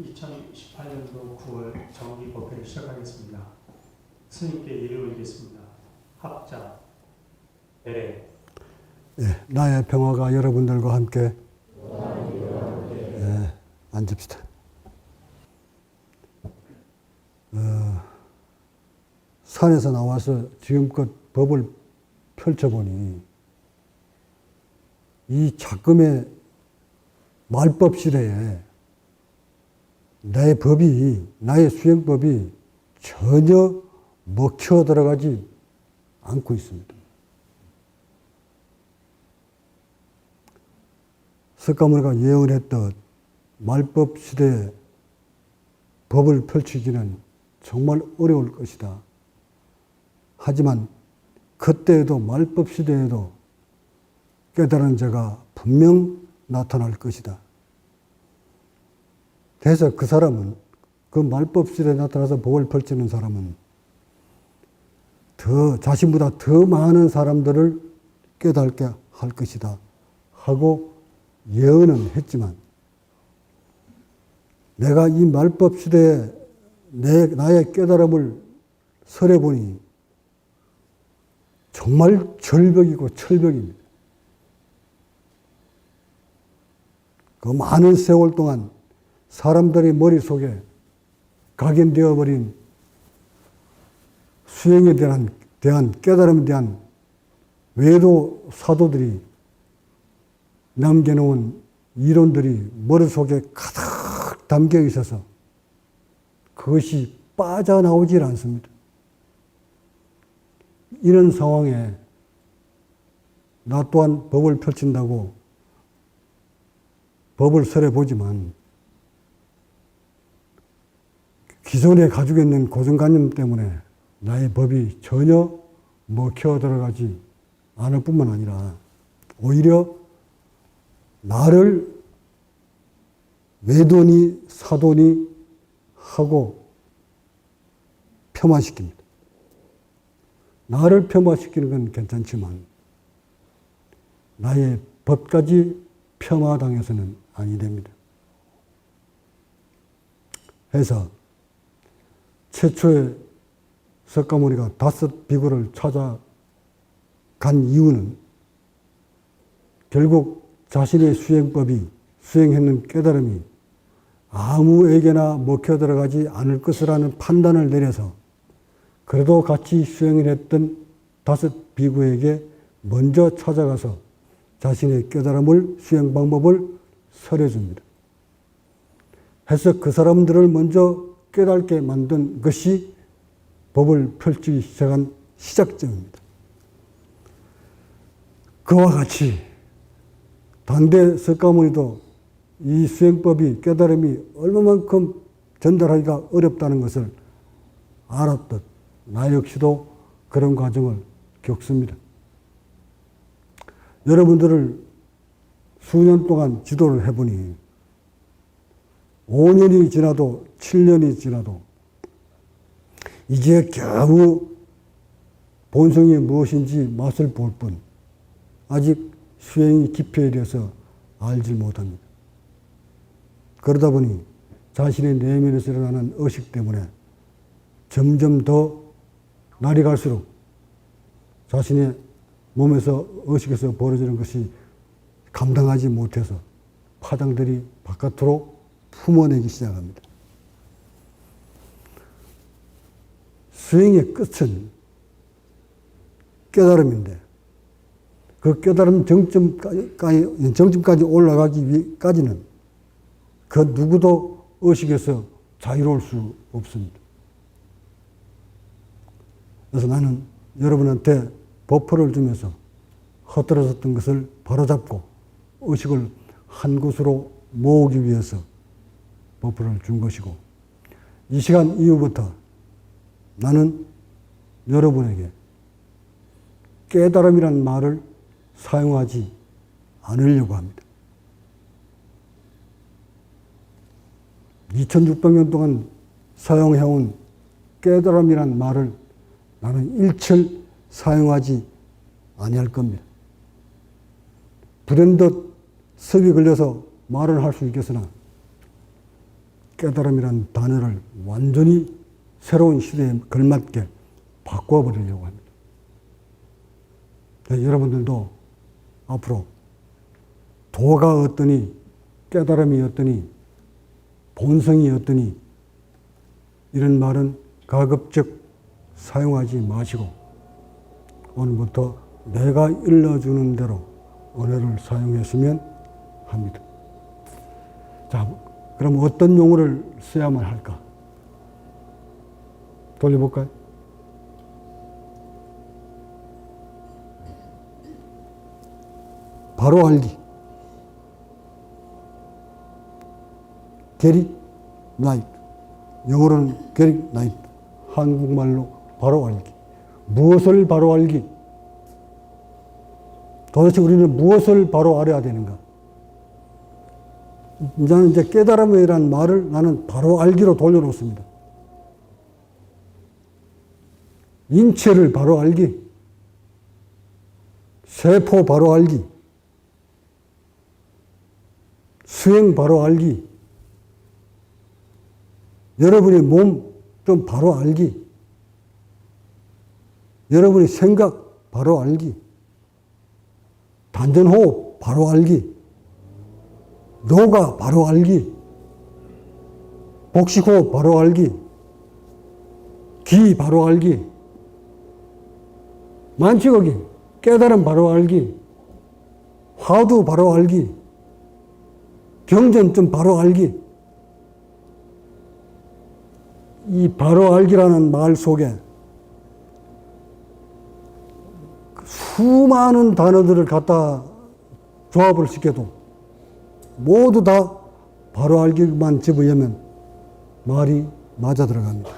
2018년도 9월 정기법회를 시작하겠습니다. 스님께 예를 올리겠습니다. 합자, 배례. 나의 평화가 여러분들과 함께 앉읍시다. 산에서 나와서 지금껏 법을 펼쳐보니 이 작금의 말법 시대에 나의 수행법이 전혀 먹혀 들어가지 않고 있습니다. 석가모니가 예언했던 말법 시대에 법을 펼치기는 정말 어려울 것이다. 하지만 그때에도 말법 시대에도 깨달은 자가 분명 나타날 것이다. 그래서 그 사람은, 그 말법 시대에 나타나서 법을 펼치는 사람은 자신보다 더 많은 사람들을 깨닫게 할 것이다 하고 예언은 했지만, 내가 이 말법 시대에 나의 깨달음을 설해 보니 정말 절벽이고 철벽입니다. 그 많은 세월 동안 사람들의 머릿속에 각인되어 버린 수행에 대한 깨달음에 대한 외도 사도들이 남겨놓은 이론들이 머릿속에 가득 담겨 있어서 그것이 빠져나오질 않습니다. 이런 상황에 나 또한 법을 펼친다고 법을 설해 보지만 기존에 가지고 있는 고정관념 때문에 나의 법이 전혀 먹혀 들어가지 않을 뿐만 아니라 오히려 나를 외도니 사도니 하고 폄하시킵니다. 나를 폄하시키는 건 괜찮지만 나의 법까지 폄하당해서는 아니 됩니다. 해서 최초에 석가모니가 5 비구를 찾아간 이유는 결국 자신의 수행했는 깨달음이 아무에게나 먹혀 들어가지 않을 것이라는 판단을 내려서 그래도 같이 수행을 했던 5 비구에게 먼저 찾아가서 자신의 깨달음을, 수행 방법을 설해줍니다. 해서 그 사람들을 먼저 깨닫게 만든 것이 법을 펼치기 시작한 시작점입니다. 그와 같이 단대 석가모니도 이 수행법이, 깨달음이 얼마만큼 전달하기가 어렵다는 것을 알았듯 나 역시도 그런 과정을 겪습니다. 여러분들을 수년 동안 지도를 해보니 5년이 지나도 7년이 지나도 이제 겨우 본성이 무엇인지 맛을 볼 뿐 아직 수행이 깊이에 대해서 알지 못합니다. 그러다 보니 자신의 내면에서 일어나는 의식 때문에 점점 더 날이 갈수록 자신의 몸에서, 의식에서 벌어지는 것이 감당하지 못해서 파장들이 바깥으로 품어내기 시작합니다. 수행의 끝은 깨달음인데 그 깨달음 정점까지 올라가기 위해까지는 그 누구도 의식에서 자유로울 수 없습니다. 그래서 나는 여러분한테 버퍼를 주면서 헛들어섰던 것을 바로잡고 의식을 한 곳으로 모으기 위해서 버퍼를 준 것이고, 이 시간 이후부터 나는 여러분에게 깨달음이란 말을 사용하지 않으려고 합니다. 2600년 동안 사용해온 깨달음이란 말을 나는 일철 사용하지 아니할 겁니다. 불현듯 섭이 걸려서 말을 할 수 있겠으나 깨달음이라는 단어를 완전히 새로운 시대에 걸맞게 바꿔버리려고 합니다. 여러분들도 앞으로 도가 어떠니, 깨달음이 어떠니, 본성이 어떠니, 이런 말은 가급적 사용하지 마시고 오늘부터 내가 일러주는 대로 언어를 사용했으면 합니다. 자, 그럼 어떤 용어를 써야만 할까? 돌려볼까요? 바로 알기. Get it right. 영어로는 get it right. 한국말로 바로 알기. 무엇을 바로 알기? 도대체 우리는 무엇을 바로 알아야 되는가? 나는 이제 깨달음이라는 말을 나는 바로 알기로 돌려놓습니다. 인체를 바로 알기, 세포 바로 알기, 수행 바로 알기, 여러분의 몸 좀 바로 알기, 여러분의 생각 바로 알기, 단전호흡 바로 알기, 요가 바로 알기, 복식호흡 바로 알기, 기 바로 알기, 만취거기, 깨달음 바로 알기, 화두 바로 알기, 경전점 바로 알기. 이 바로 알기라는 말 속에 수많은 단어들을 갖다 조합을 시켜도 모두 다 바로 알기만 집어넣으면 말이 맞아 들어갑니다.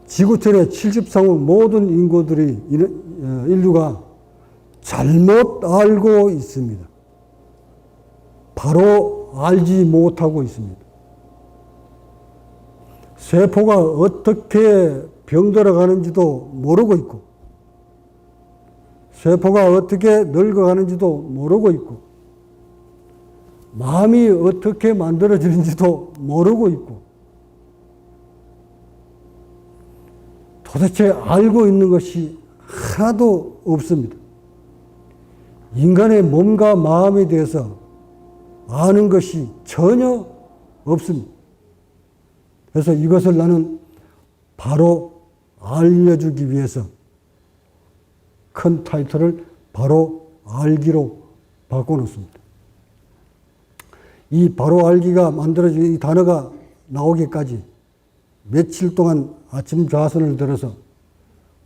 지구촌의 73억 모든 인구들이, 인류가 잘못 알고 있습니다. 바로 알지 못하고 있습니다. 세포가 어떻게 병들어가는지도 모르고 있고, 세포가 어떻게 늙어가는지도 모르고 있고, 마음이 어떻게 만들어지는지도 모르고 있고, 도대체 알고 있는 것이 하나도 없습니다. 인간의 몸과 마음에 대해서 아는 것이 전혀 없습니다. 그래서 이것을 나는 바로 알려주기 위해서 큰 타이틀을 바로 알기로 바꿔놓습니다. 이 바로 알기가 만들어진 이 단어가 나오기까지 며칠 동안 아침 좌선을 들어서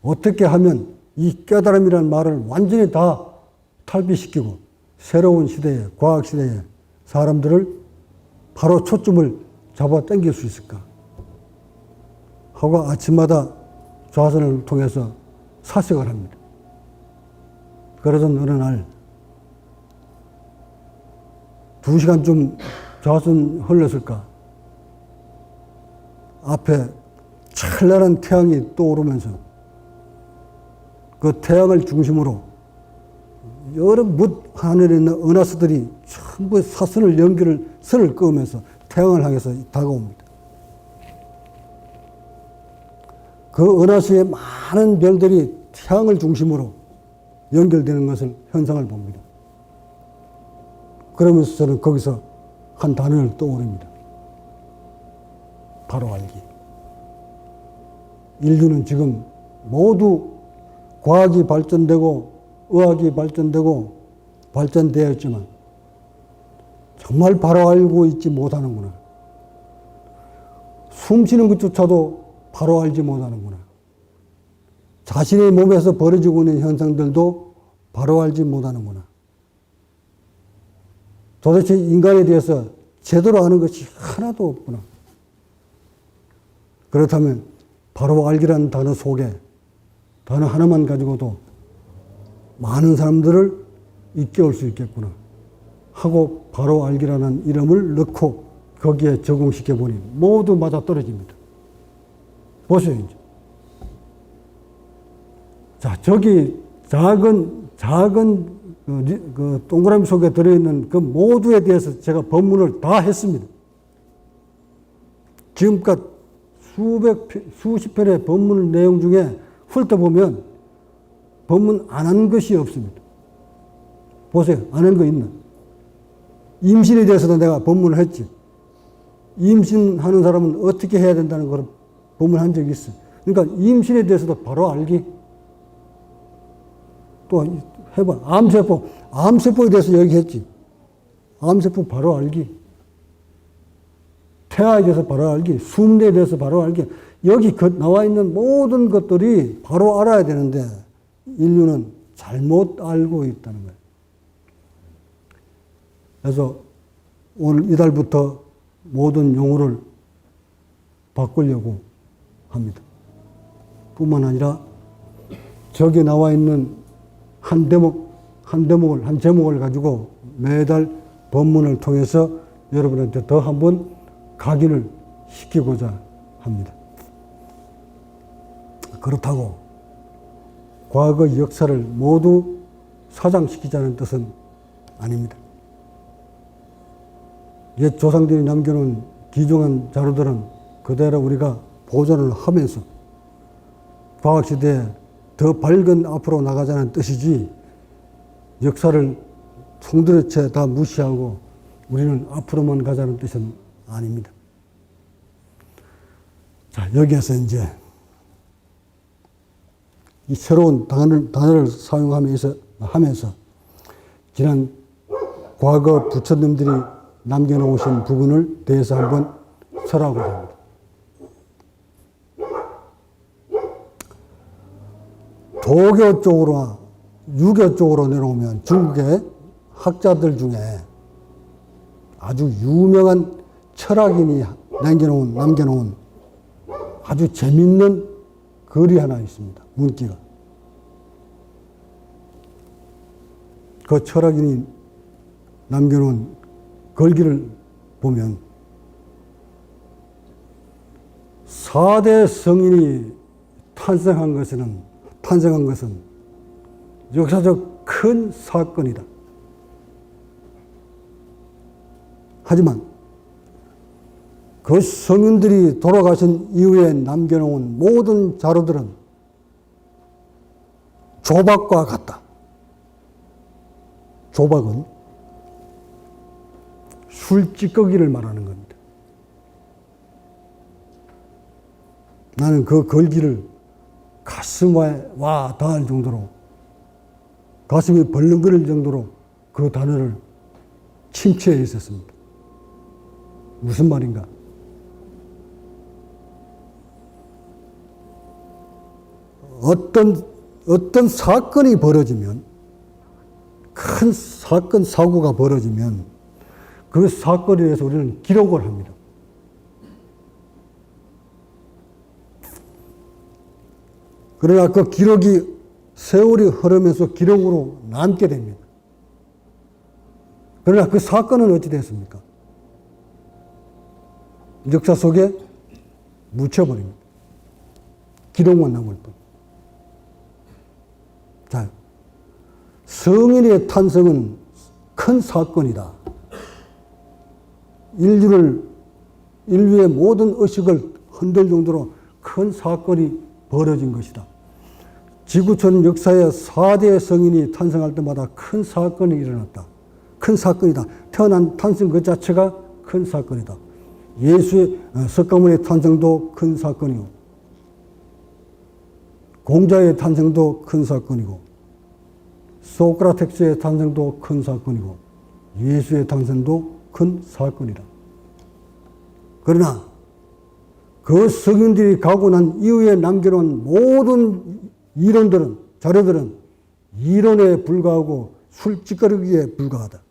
어떻게 하면 이 깨달음이라는 말을 완전히 다 탈피시키고 새로운 시대에, 과학 시대에 사람들을 바로 초점을 잡아 당길 수 있을까 하고 아침마다 좌선을 통해서 사색을 합니다. 그러던 어느 날 2시간쯤 좌선 흘렀을까 앞에 찬란한 태양이 떠오르면서 그 태양을 중심으로 여러 뭇 하늘에 있는 은하수들이 전부 사선을 연기를 선을 그으면서 태양을 향해서 다가옵니다. 그 은하수의 많은 별들이 태양을 중심으로 연결되는 것을 현상을 봅니다. 그러면서 저는 거기서 한 단어를 떠오릅니다. 바로 알기. 인류는 지금 모두 과학이 발전되고 의학이 발전되고 발전되어 있지만 정말 바로 알고 있지 못하는구나. 숨 쉬는 것조차도 바로 알지 못하는구나. 자신의 몸에서 벌어지고 있는 현상들도 바로 알지 못하는구나. 도대체 인간에 대해서 제대로 아는 것이 하나도 없구나. 그렇다면 바로 알기라는 단어 속에 단어 하나만 가지고도 많은 사람들을 이끌어올 수 있겠구나 하고 바로 알기라는 이름을 넣고 거기에 적용시켜 보니 모두 맞아 떨어집니다. 보세요, 이제. 자, 저기 작은 그 동그라미 속에 들어있는 그 모두에 대해서 제가 법문을 다 했습니다. 지금껏 수십 편의 법문 내용 중에 훑어보면 법문 안 한 것이 없습니다. 보세요. 안 한 거 있나? 임신에 대해서도 내가 법문을 했지. 임신하는 사람은 어떻게 해야 된다는 걸 법문한 적이 있어. 그러니까 임신에 대해서도 바로 알기. 또 해봐. 암세포에 대해서 얘기했지. 암세포 바로 알기. 태아에 대해서 바로 알기. 숨내에 대해서 바로 알기. 여기 나와 있는 모든 것들이 바로 알아야 되는데 인류는 잘못 알고 있다는 거예요. 그래서 오늘 이달부터 모든 용어를 바꾸려고 합니다. 뿐만 아니라 저기 나와 있는 한 제목을 가지고 매달 법문을 통해서 여러분한테 더 한번 각인을 시키고자 합니다. 그렇다고 과거 역사를 모두 사장시키자는 뜻은 아닙니다. 옛 조상들이 남겨놓은 귀중한 자료들은 그대로 우리가 보존을 하면서 과학시대에 더 밝은 앞으로 나가자는 뜻이지 역사를 송두리째 다 무시하고 우리는 앞으로만 가자는 뜻은 아닙니다. 자, 여기에서 이제 이 새로운 단어를 사용하면서 지난 과거 부처님들이 남겨놓으신 부분을 대해서 한번 설하고자 합니다. 도교 쪽으로나 유교 쪽으로 내려오면 중국의 학자들 중에 아주 유명한 철학인이 남겨놓은 아주 재밌는 글이 하나 있습니다. 문기가. 그 철학인이 남겨놓은 글귀를 보면 4대 성인이 탄생한 것은 역사적 큰 사건이다. 하지만 그 성인들이 돌아가신 이후에 남겨놓은 모든 자료들은 조박과 같다. 조박은 술찌꺼기를 말하는 겁니다. 나는 그 글귀를 가슴에 와 닿을 정도로 가슴이 벌렁거릴 정도로 그 단어를 침체해 있었습니다. 무슨 말인가? 어떤 사건이 벌어지면 큰 사건, 사고가 벌어지면 그 사건에 대해서 우리는 기록을 합니다. 그러나 그 기록이 세월이 흐르면서 기록으로 남게 됩니다. 그러나 그 사건은 어찌 됐습니까? 역사 속에 묻혀버립니다. 기록만 남을 뿐. 자, 성인의 탄생은 큰 사건이다. 인류의 모든 의식을 흔들 정도로 큰 사건이 벌어진 것이다. 지구촌 역사에 4대 성인이 탄생할 때마다 큰 사건이 일어났다. 큰 사건이다. 태어난 탄생 그 자체가 큰 사건이다. 예수의 석가모니의 탄생도 큰 사건이고 공자의 탄생도 큰 사건이고 소크라테스의 탄생도 큰 사건이고 예수의 탄생도 큰 사건이다. 그러나 그 성인들이 가고 난 이후에 남겨놓은 모든 이론들은, 자료들은 이론에 불과하고 술찌꺼기에 불과하다.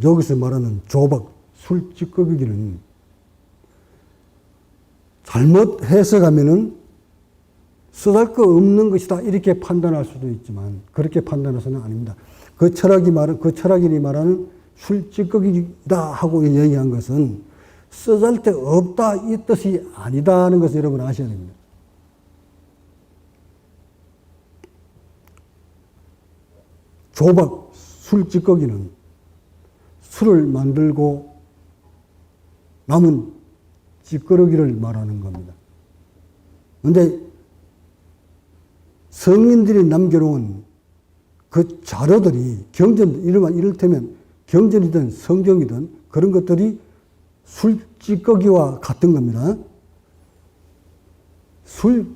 여기서 말하는 조박, 술찌꺼기는 잘못 해석하면은 쓰잘데없는 것이다 이렇게 판단할 수도 있지만 그렇게 판단해서는 아닙니다. 그 철학인이 말하는 술찌꺼기다 하고 얘기한 것은 쓰잘데없다 이 뜻이 아니다는 것을 여러분 아셔야 됩니다. 조박, 술찌꺼기는 술을 만들고 남은 찌꺼기를 말하는 겁니다. 그런데 성인들이 남겨놓은 그 자료들이 이를테면 경전이든 성경이든 그런 것들이 술 찌꺼기와 같은 겁니다.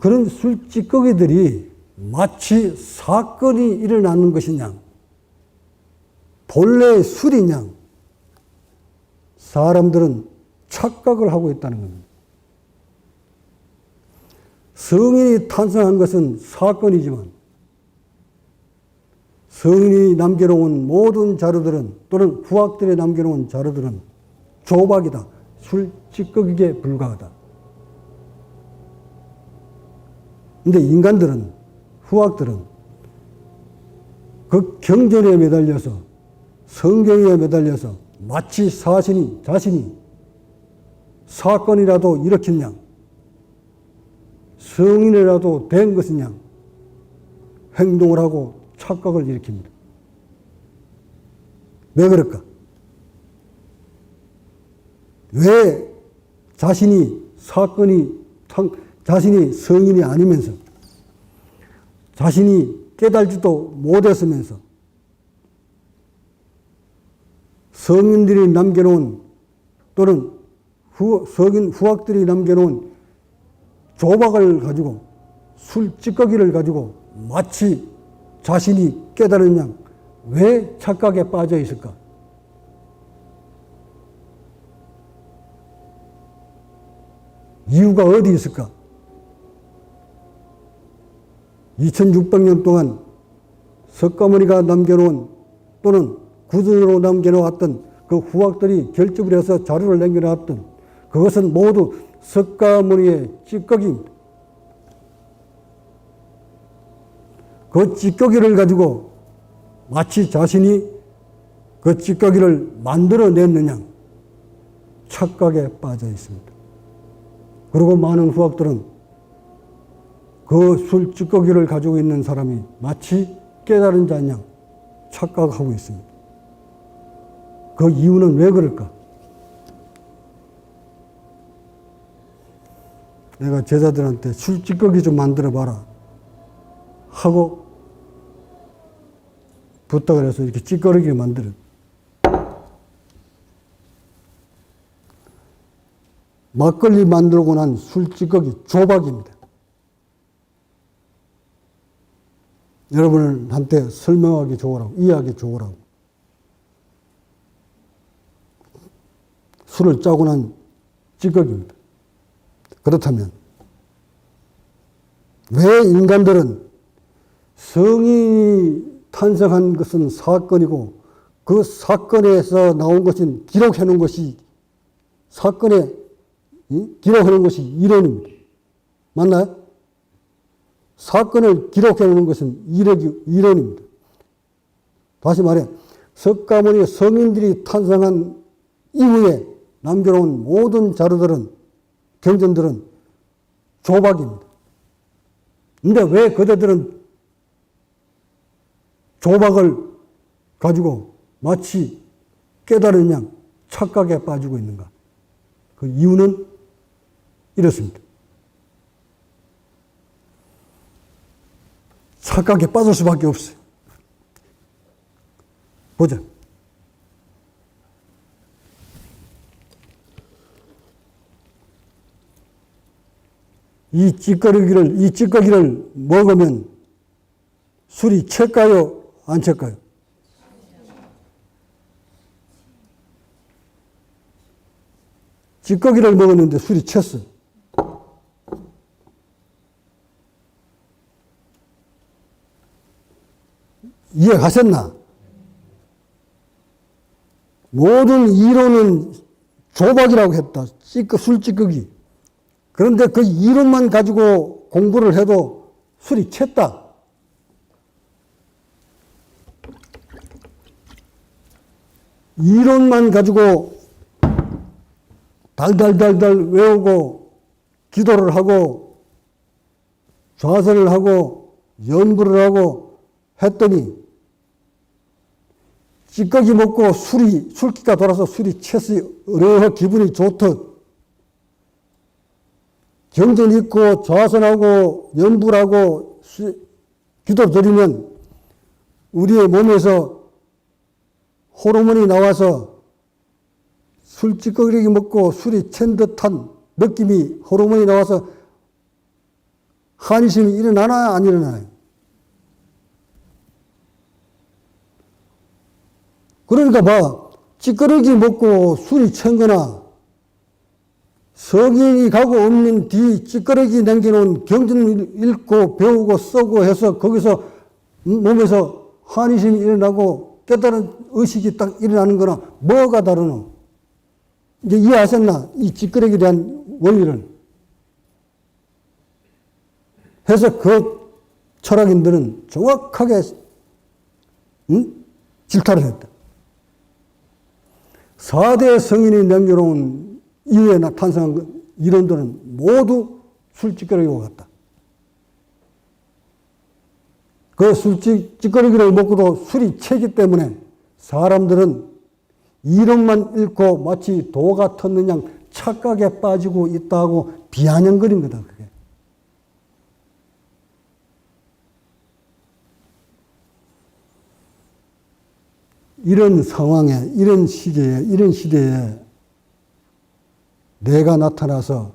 그런 술 찌꺼기들이 마치 사건이 일어나는 것이냐, 본래 술이냐, 사람들은 착각을 하고 있다는 겁니다. 성인이 탄생한 것은 사건이지만 성인이 남겨놓은 모든 자료들은 또는 후학들이 남겨놓은 자료들은 조박이다. 술 찌꺼기에 불과하다. 근데 인간들은, 후학들은 그 경전에 매달려서 성경에 매달려서 마치 자신이 사건이라도 일으켰냐, 성인이라도 된 것이냐 행동을 하고 착각을 일으킵니다. 왜 그럴까? 왜 자신이 성인이 아니면서 자신이 깨달지도 못했으면서 성인들이 남겨놓은 또는 후학들이 남겨놓은 조박을 가지고 술 찌꺼기를 가지고 마치 자신이 깨달은 양 왜 착각에 빠져 있을까? 이유가 어디 있을까? 2600년 동안 석가모니가 남겨놓은 또는 구전으로 남겨놓았던 그 후학들이 결집을 해서 자료를 남겨놓았던 그것은 모두 석가모니의 찌꺼기입니다. 그 찌꺼기를 가지고 마치 자신이 그 찌꺼기를 만들어냈느냐 착각에 빠져 있습니다. 그리고 많은 후학들은 그 술 찌꺼기를 가지고 있는 사람이 마치 깨달은 자인 양 착각하고 있습니다. 그 이유는 왜 그럴까? 내가 제자들한테 술 찌꺼기 좀 만들어 봐라 하고 부탁을 해서 이렇게 찌꺼기를 만들어. 막걸리 만들고 난 술 찌꺼기 조박입니다. 여러분한테 설명하기 좋으라고, 이해하기 좋으라고. 술을 짜고 난 찌꺼기입니다. 그렇다면 왜 인간들은 성인이 탄생한 것은 사건이고 그 사건에서 나온 것은 기록해 놓은 것이 사건에 기록해 놓은 것이 이론입니다. 맞나요? 사건을 기록해 놓은 것은 이론입니다. 다시 말해 석가모니 성인들이 탄생한 이후에 남겨놓은 모든 자료들은 경전들은 조박입니다. 근데 왜 그대들은 조박을 가지고 마치 깨달은 양 착각에 빠지고 있는가? 그 이유는 이렇습니다. 착각에 빠질 수밖에 없어요. 보자. 이 찌꺼기를 먹으면 술이 찰까요? 안 찰까요? 찌꺼기를 먹었는데 술이 챘어요. 이해가셨나? 모든 이론은 조박이라고 했다. 술 찌꺼기. 그런데 그 이론만 가지고 공부를 해도 술이 챘다. 이론만 가지고 달달달달 외우고 기도를 하고 좌선을 하고 연부를 하고 했더니 찌꺼기 먹고 술기가 돌아서 술이 채서 어려워 기분이 좋듯 경전 있고 좌선하고 연불하고 기도 드리면 우리의 몸에서 호르몬이 나와서 술 찌꺼기 먹고 술이 챈 듯한 느낌이 호르몬이 나와서 한심이 일어나나 안 일어나요? 그러니까 찌꺼기 먹고 술이 챈 거나 성인이 가고 없는 뒤 찌꺼기 남겨놓은 경전 읽고 배우고 쓰고 해서 거기서 몸에서 한심이 일어나고 깨달은 의식이 딱 일어나는 거나 뭐가 다르노? 이제 이해하셨나? 이 찌꺼기에 대한 원리를. 해서 그 철학인들은 정확하게 질타를 했다. 4대 성인이 남겨놓은 이후에 탄생한 이론들은 모두 술찌꺼기와 같다. 그 술찌꺼기를 먹고도 술이 채기 때문에 사람들은 이론만 읽고 마치 도 같은 양 착각에 빠지고 있다고 비아냥거린 거다. 그게. 이런 상황에, 이런 시대에 내가 나타나서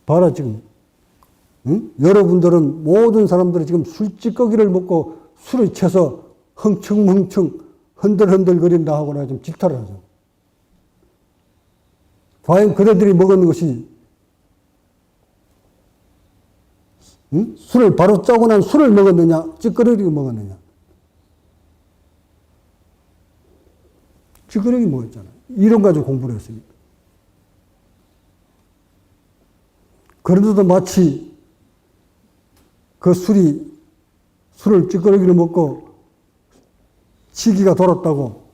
봐라 지금 여러분들은 모든 사람들이 지금 술찌꺼기를 먹고 술을 채서 흥청흥청 흔들흔들거린다 하고 내가 좀 질타를 하죠. 과연 그대들이 먹은 것이 술을 바로 짜고 난 술을 먹었느냐 찌꺼기를 먹었느냐. 찌꺼기 먹었잖아요. 이런 가지고 공부를 했습니다. 그런데도 마치 그 술을 찌꺼기를 먹고 시기가 돌았다고,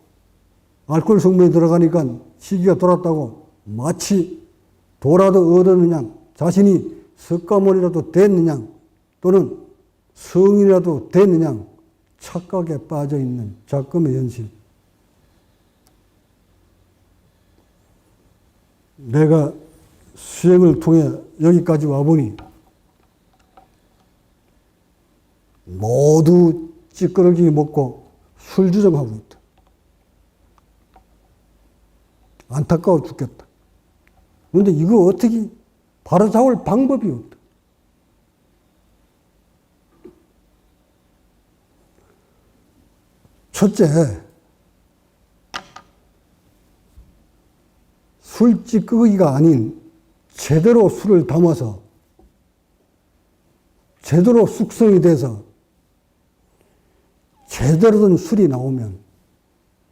알코올 성분이 들어가니까 시기가 돌았다고 마치 도라도 얻었느냐, 자신이 석가모니라도 됐느냐, 또는 성인이라도 됐느냐, 착각에 빠져 있는 작금의 현실. 내가 수행을 통해 여기까지 와보니 모두 찌꺼기 먹고 술주정하고 있다. 안타까워 죽겠다. 그런데 이거 어떻게 바로잡을 방법이 없다. 첫째, 술찌꺼기가 아닌 제대로 술을 담아서 제대로 숙성이 돼서 제대로 된 술이 나오면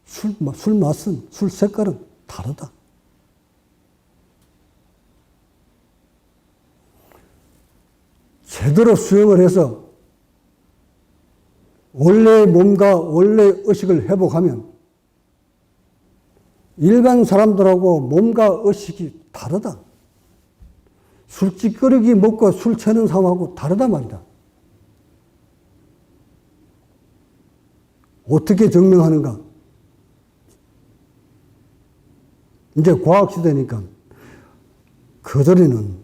술 맛은, 술 색깔은 다르다. 제대로 수행을 해서 원래의 몸과 원래의 의식을 회복하면 일반 사람들하고 몸과 의식이 다르다. 술찌꺼기 먹고 술 채는 사람하고 다르다 말이다. 어떻게 증명하는가? 이제 과학시대니까 그전에는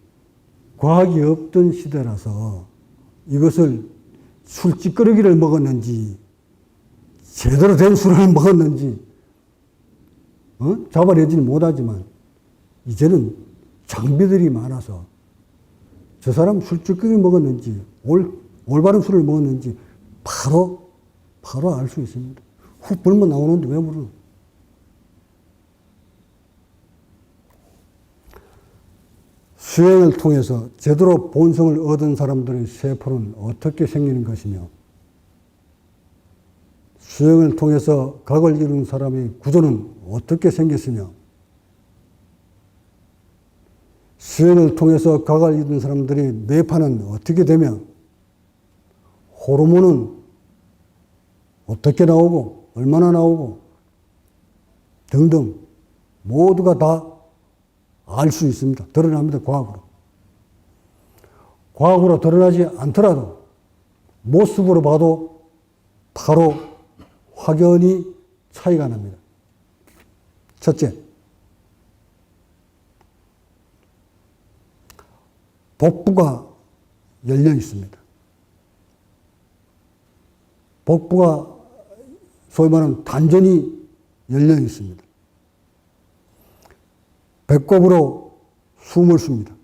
과학이 없던 시대라서 이것을 술찌꺼기를 먹었는지 제대로 된 술을 먹었는지 잡아내지는 못하지만 이제는 장비들이 많아서 저 사람 술찌꺼기 먹었는지 올바른 술을 먹었는지 바로 알 수 있습니다. 훅 불면 나오는데 왜 모르는? 수행을 통해서 제대로 본성을 얻은 사람들의 세포는 어떻게 생기는 것이며 수행을 통해서 각을 이룬 사람의 구조는 어떻게 생겼으며 수행을 통해서 각을 이룬 사람들의 뇌파는 어떻게 되며 호르몬은 어떻게 나오고 얼마나 나오고 등등 모두가 다 알 수 있습니다. 드러납니다. 과학으로. 과학으로 드러나지 않더라도 모습으로 봐도 바로 확연히 차이가 납니다. 첫째, 복부가 열려 있습니다. 복부가 소위 말하는 단전이 열려 있습니다. 배꼽으로 숨을 쉽니다.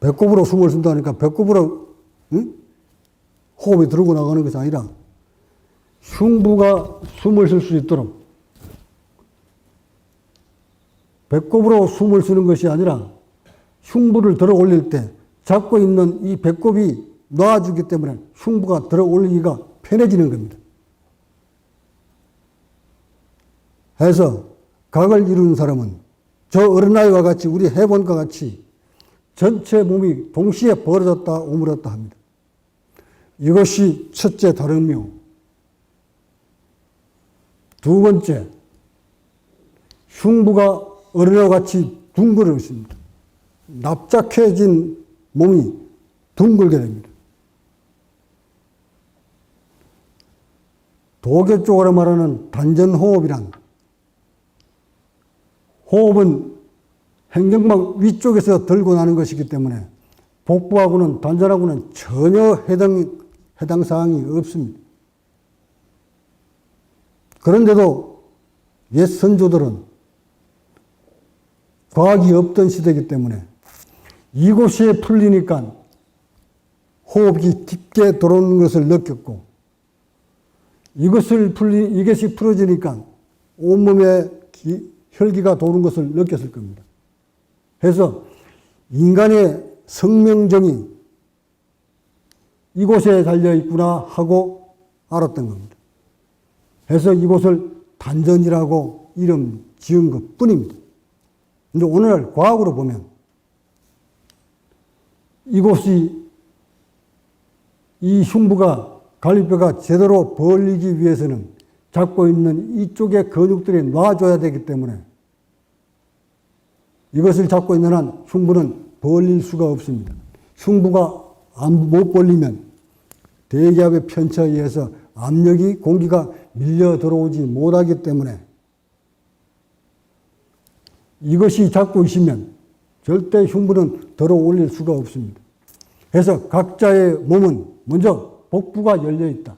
배꼽으로 숨을 쉰다니까 배꼽으로 호흡이 들어오고 나가는 것이 아니라 흉부가 숨을 쉴 수 있도록 배꼽으로 숨을 쉬는 것이 아니라 흉부를 들어 올릴 때 잡고 있는 이 배꼽이 놔주기 때문에 흉부가 들어 올리기가 편해지는 겁니다. 해서 각을 이루는 사람은 저 어린아이와 같이 우리 해본과 같이 전체 몸이 동시에 벌어졌다 오므렸다 합니다. 이것이 첫째 다름이요. 두 번째, 흉부가 어린아이와 같이 둥글어 있습니다. 납작해진 몸이 둥글게 됩니다. 도교 쪽으로 말하는 단전호흡이란 호흡은 행경막 위쪽에서 들고 나는 것이기 때문에 복부하고는 단전하고는 전혀 해당 사항이 없습니다. 그런데도 옛 선조들은 과학이 없던 시대이기 때문에 이곳에 풀리니까 호흡이 깊게 들어오는 것을 느꼈고 이것이 풀어지니까 온몸에 혈기가 도는 것을 느꼈을 겁니다. 그래서 인간의 생명정이 이곳에 달려있구나 하고 알았던 겁니다. 그래서 이곳을 단전이라고 이름 지은 것 뿐입니다. 근데 오늘날 과학으로 보면 이곳이 이 흉부가 갈비뼈가 제대로 벌리기 위해서는 잡고 있는 이쪽의 근육들이 놔줘야 되기 때문에 이것을 잡고 있는 한 흉부는 벌릴 수가 없습니다. 흉부가 못 벌리면 대기압의 편차에 의해서 압력이 공기가 밀려 들어오지 못하기 때문에 이것이 잡고 있으면 절대 흉부는 들어 올릴 수가 없습니다. 그래서 각자의 몸은 먼저 복부가 열려 있다.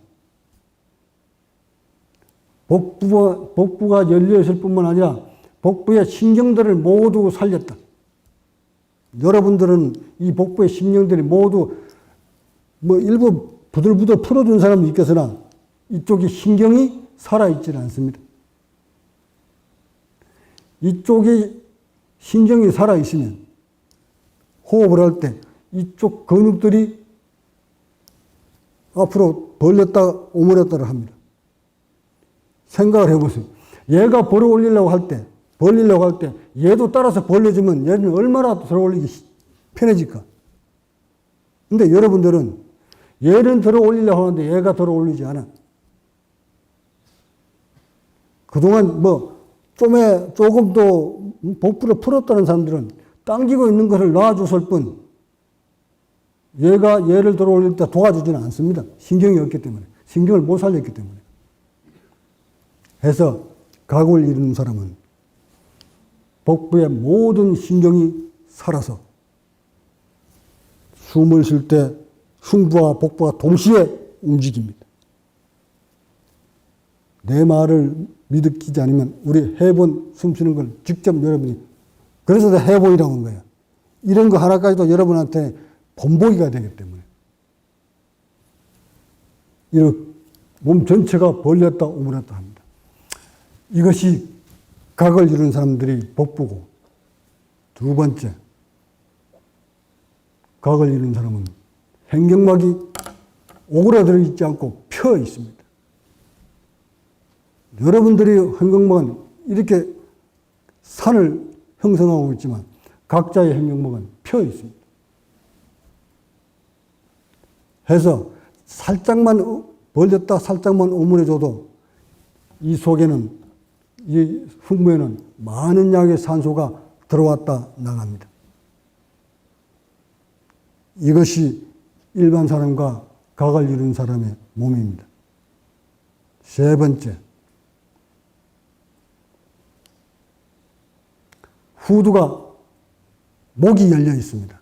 복부가 열려 있을 뿐만 아니라 복부의 신경들을 모두 살렸다. 여러분들은 이 복부의 신경들이 모두 일부 부들부들 풀어준 사람도 있겠으나 이쪽이 신경이 살아있지는 않습니다. 이쪽이 신경이 살아있으면 호흡을 할 때 이쪽 근육들이 앞으로 벌렸다 오므렸다를 합니다. 생각을 해보세요. 얘가 벌어 올리려고 할 때, 벌리려고 할 때 얘도 따라서 벌려주면 얘는 얼마나 들어 올리기 편해질까? 근데 여러분들은 얘는 들어 올리려고 하는데 얘가 들어 올리지 않아. 그동안 조금 더 복부를 풀었다는 사람들은 당기고 있는 것을 놔줬을 뿐 얘가 얘를 들어 올릴 때 도와주지는 않습니다. 신경이 없기 때문에. 신경을 못 살렸기 때문에. 해서 각을 이루는 사람은 복부의 모든 신경이 살아서 숨을 쉴 때 흉부와 복부가 동시에 움직입니다. 내 말을 믿기지 않으면 우리 해본 숨쉬는 걸 직접 여러분이 그래서 해보이라고 한 거예요. 이런 거 하나까지도 여러분한테 본보기가 되기 때문에 이렇게 몸 전체가 벌렸다 오므렸다 합니다. 이것이 각을 이루는 사람들이 복부고 두 번째 각을 이루는 사람은 행경막이 오그라들어 있지 않고 펴 있습니다. 여러분들이 행경막은 이렇게 산을 형성하고 있지만 각자의 행경막은 펴 있습니다. 해서 살짝만 벌렸다 살짝만 오므려줘도 이 속에는 이 흉부에는 많은 양의 산소가 들어왔다 나갑니다. 이것이 일반 사람과 각을 이루는 사람의 몸입니다. 세 번째, 후두가 목이 열려 있습니다.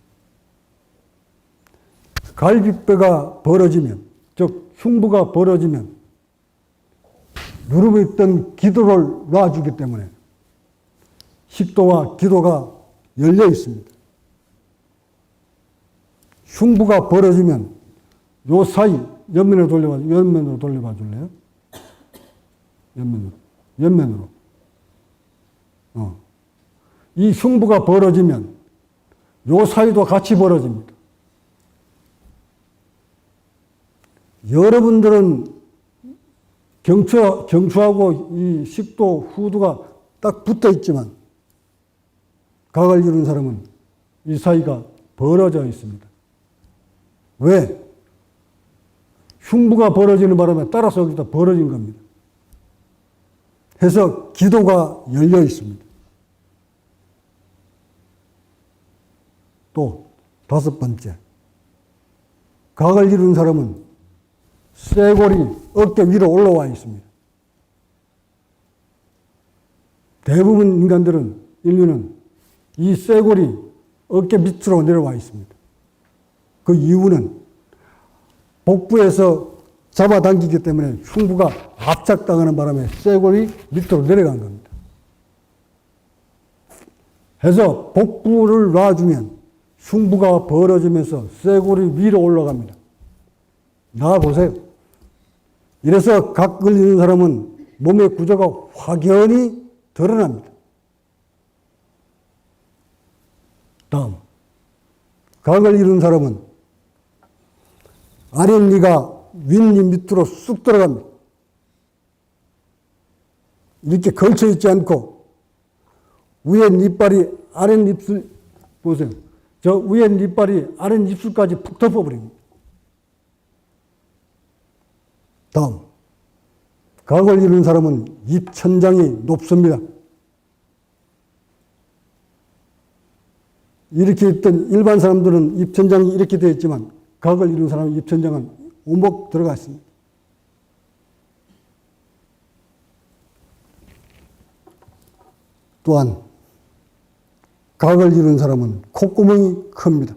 갈비뼈가 벌어지면, 즉 흉부가 벌어지면 누르고 있던 기도를 놔주기 때문에 식도와 기도가 열려 있습니다. 흉부가 벌어지면 요 사이 옆면으로 돌려봐 줄래요? 옆면으로. 이 흉부가 벌어지면 요 사이도 같이 벌어집니다. 여러분들은 경추하고 이 식도, 후두가 딱 붙어 있지만 각을 이룬 사람은 이 사이가 벌어져 있습니다. 왜? 흉부가 벌어지는 바람에 따라서 여기다 벌어진 겁니다. 해서 기도가 열려 있습니다. 또 다섯 번째, 각을 이룬 사람은 쇄골이 어깨 위로 올라와 있습니다. 대부분 인류는 이 쇄골이 어깨 밑으로 내려와 있습니다. 그 이유는 복부에서 잡아당기기 때문에 흉부가 압착당하는 바람에 쇄골이 밑으로 내려간 겁니다. 해서 복부를 놔주면 흉부가 벌어지면서 쇄골이 위로 올라갑니다. 나와보세요. 이래서 각을 이룬 사람은 몸의 구조가 확연히 드러납니다. 다음, 각을 이룬 사람은 아랫니가 윗니 밑으로 쑥 들어갑니다. 이렇게 걸쳐 있지 않고 위에 니빨이 아랫입술, 보세요. 저 위에 니빨이 아랫입술까지 푹 덮어버립니다. 다음, 각을 이룬 사람은 입천장이 높습니다. 이렇게 있던 일반 사람들은 입천장이 이렇게 되어 있지만 각을 이룬 사람은 입천장은 오목 들어가 있습니다. 또한 각을 이룬 사람은 콧구멍이 큽니다.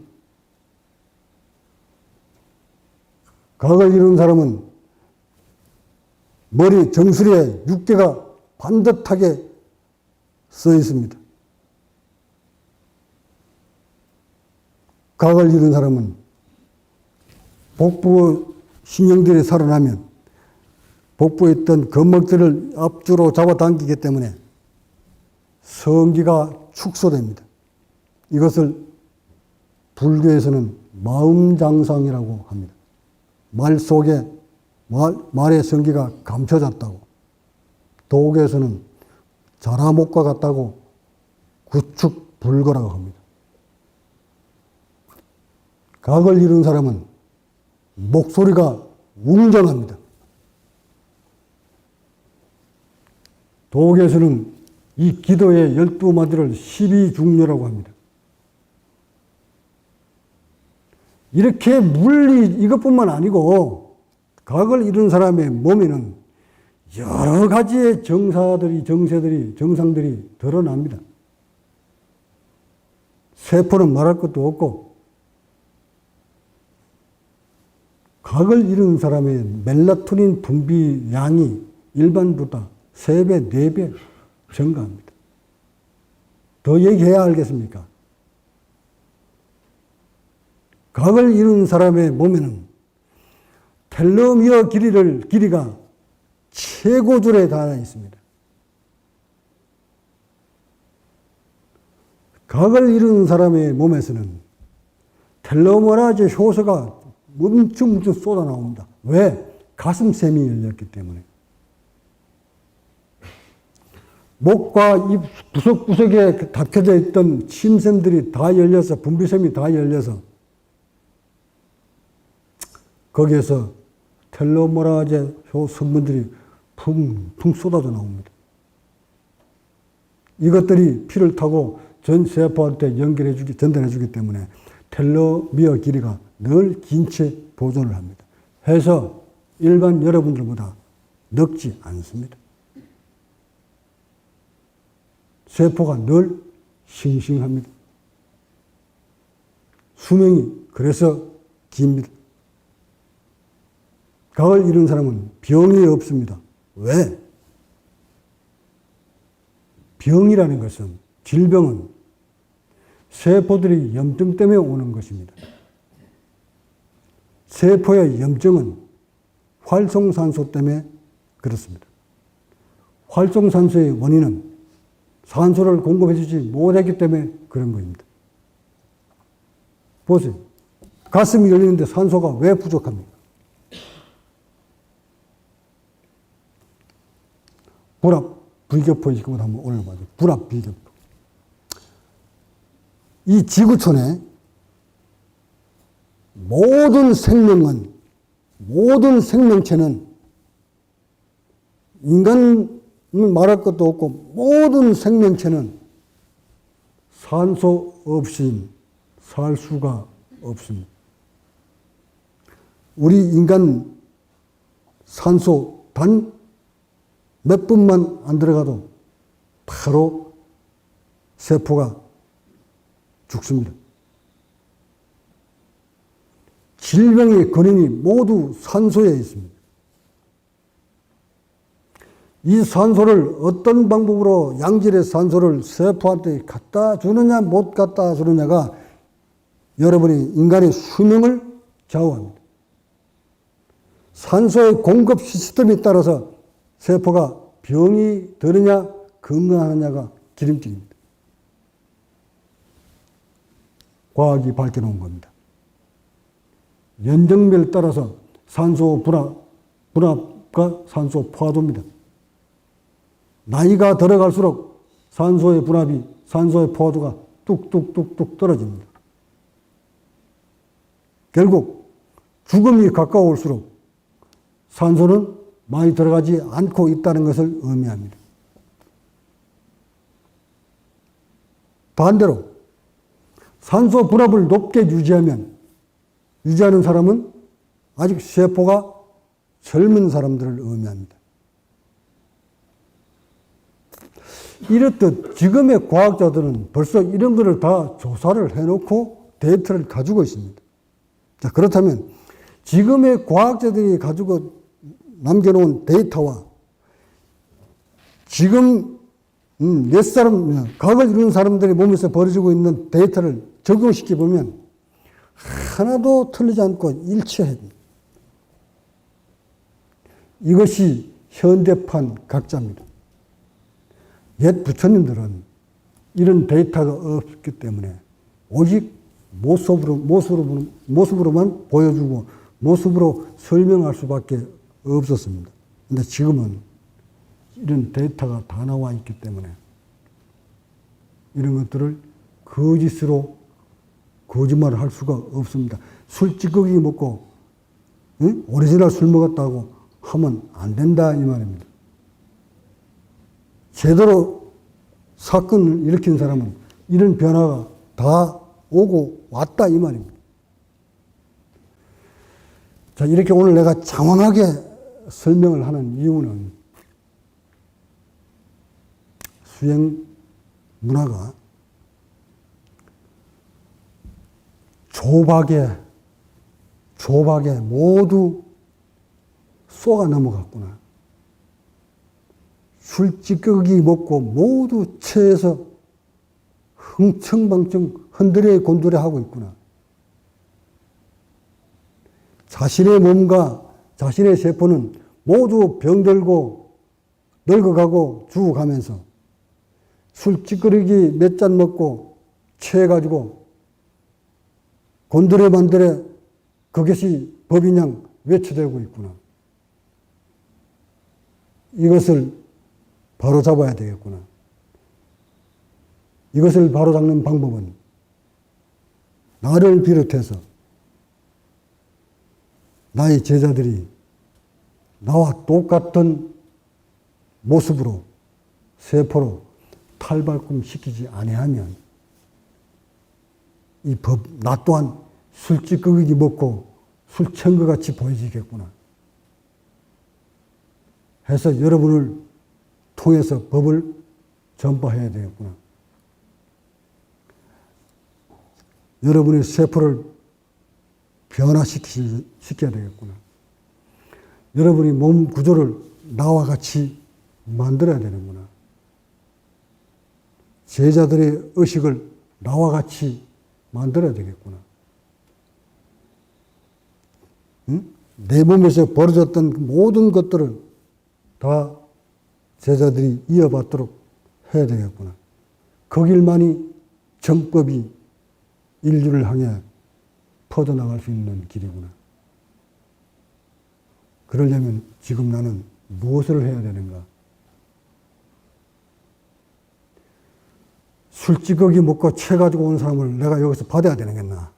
각을 이룬 사람은 머리 정수리에 육개가 반듯하게 써 있습니다. 각을 이룬 사람은 복부 신경들이 살아나면 복부에 있던 근막들을 앞주로 잡아당기기 때문에 성기가 축소됩니다. 이것을 불교에서는 마음장상이라고 합니다. 말 속에 말의 성기가 감춰졌다고. 도교에서는 자라목과 같다고 구축불거라고 합니다. 각을 이룬 사람은 목소리가 웅장합니다. 도교에서는 이 기도의 12마디를 12중요라고 합니다. 이렇게 이것뿐만 아니고 각을 이룬 사람의 몸에는 여러 가지의 정상들이 드러납니다. 세포는 말할 것도 없고, 각을 이룬 사람의 멜라토닌 분비 양이 일반보다 3배, 4배 증가합니다. 더 얘기해야 알겠습니까? 각을 이룬 사람의 몸에는 텔로미어 길이가 최고줄에 달해 있습니다. 각을 이룬 사람의 몸에서는 텔로메라제 효소가 엄청 쏟아 나옵니다. 왜? 가슴샘이 열렸기 때문에. 목과 입 구석구석에 닫혀져 있던 침샘들이 다 열려서, 분비샘이 다 열려서 거기에서 텔로메라제 성분들이 풍풍 쏟아져 나옵니다. 이것들이 피를 타고 전 세포한테 전달해주기 때문에 텔로미어 길이가 늘 긴 채 보존을 합니다. 해서 일반 여러분들보다 늙지 않습니다. 세포가 늘 싱싱합니다. 수명이 그래서 깁니다. 각을 잃은 사람은 병이 없습니다. 왜? 병이라는 것은, 질병은 세포들이 염증 때문에 오는 것입니다. 세포의 염증은 활성산소 때문에 그렇습니다. 활성산소의 원인은 산소를 공급해주지 못했기 때문에 그런 겁니다. 보세요. 가슴이 열리는데 산소가 왜 부족합니까? 불합, 불격포 이거 한번 올려봐요. 불합, 불격포. 이 지구촌에 모든 생명체는 인간을 말할 것도 없고 모든 생명체는 산소 없이 살 수가 없습니다. 우리 인간 산소 단 몇 분만 안 들어가도 바로 세포가 죽습니다. 질병의 근원이 모두 산소에 있습니다. 이 산소를 어떤 방법으로 양질의 산소를 세포한테 갖다 주느냐 못 갖다 주느냐가 여러분이 인간의 수명을 좌우합니다. 산소의 공급 시스템에 따라서 세포가 병이 드느냐 건강하느냐가 기름길입니다. 과학이 밝혀놓은 겁니다. 연령별 따라서 산소 분압과 산소 포화도입니다. 나이가 들어갈수록 산소의 분압이, 산소의 포화도가 뚝뚝뚝뚝 떨어집니다. 결국 죽음이 가까울수록 산소는 많이 들어가지 않고 있다는 것을 의미합니다. 반대로 산소 분압을 높게 유지하는 사람은 아직 세포가 젊은 사람들을 의미합니다. 이렇듯 지금의 과학자들은 벌써 이런 것을 다 조사를 해놓고 데이터를 가지고 있습니다. 자, 그렇다면 지금의 과학자들이 가지고 남겨놓은 데이터와 지금 과학을 이루는 사람들의 몸에서 벌어지고 있는 데이터를 적용시켜 보면 하나도 틀리지 않고 일치해요. 이것이 현대판 각자입니다. 옛 부처님들은 이런 데이터가 없기 때문에 오직 모습으로만 보여주고 모습으로 설명할 수밖에 없었습니다. 근데 지금은 이런 데이터가 다 나와 있기 때문에 이런 것들을 거짓으로 거짓말을 할 수가 없습니다. 술 찌꺼기 먹고 오리지널 술 먹었다고 하면 안 된다 이 말입니다. 제대로 사건을 일으킨 사람은 이런 변화가 다 오고 왔다 이 말입니다. 자, 이렇게 오늘 내가 장황하게 설명을 하는 이유는 수행 문화가 조박에 모두 쏘가 넘어갔구나. 술찌꺼기 먹고 모두 체해서 흥청망청 흔들에 곤두레 하고 있구나. 자신의 몸과 자신의 세포는 모두 병들고 늙어가고 죽어가면서 술찌꺼기 몇 잔 먹고 체해가지고 곤드레 만드레 그것이 법인양 외쳐대고 있구나. 이것을 바로 잡아야 되겠구나. 이것을 바로 잡는 방법은 나를 비롯해서 나의 제자들이 나와 똑같은 모습으로 세포로 탈발꿈 시키지 아니하면 이 법, 나 또한 술찌꺼기 먹고 술 천 것 같이 보여지겠구나. 해서 여러분을 통해서 법을 전파해야 되겠구나. 여러분의 세포를 변화시켜야 되겠구나. 여러분이 몸 구조를 나와 같이 만들어야 되는구나. 제자들의 의식을 나와 같이 만들어야 되겠구나. 응? 내 몸에서 벌어졌던 모든 것들을 다 제자들이 이어받도록 해야 되겠구나. 그 길만이 정법이 인류를 향해 퍼져나갈 수 있는 길이구나. 그러려면 지금 나는 무엇을 해야 되는가? 술찌꺼기 먹고 채 가지고 온 사람을 내가 여기서 받아야 되겠나?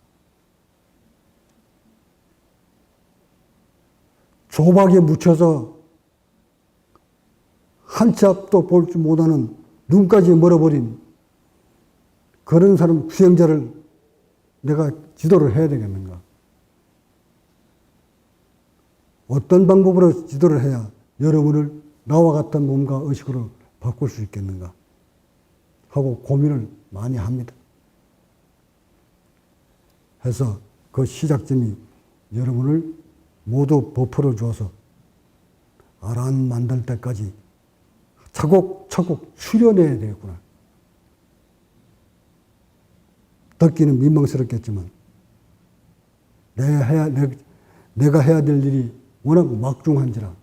조박에 묻혀서 한 치 앞도 볼 줄 못하는 눈까지 멀어버린 그런 사람, 수행자를 내가 지도를 해야 되겠는가? 어떤 방법으로 지도를 해야 여러분을 나와 같은 몸과 의식으로 바꿀 수 있겠는가? 하고 고민을 많이 합니다. 해서 그 시작점이 여러분을 모두 버퍼를 줘서 아란 만들 때까지 차곡차곡 추려내야 되겠구나. 듣기는 민망스럽겠지만 내가 해야 될 일이 워낙 막중한지라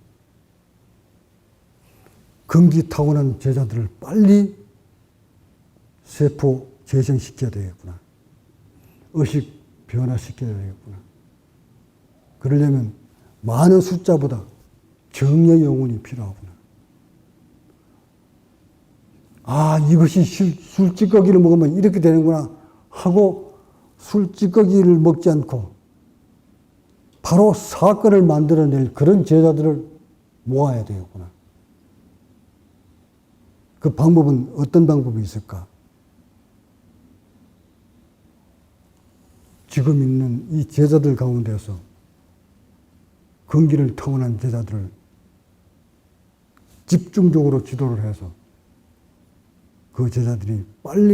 금기 타고난 제자들을 빨리 세포 재생시켜야 되겠구나. 의식 변화시켜야 되겠구나. 그러려면 많은 숫자보다 정의 영혼이 필요하구나. 아, 이것이 술찌꺼기를 먹으면 이렇게 되는구나 하고 술찌꺼기를 먹지 않고 바로 사건을 만들어낼 그런 제자들을 모아야 되겠구나. 그 방법은 어떤 방법이 있을까? 지금 있는 이 제자들 가운데서 근기를 타고난 제자들을 집중적으로 지도를 해서 그 제자들이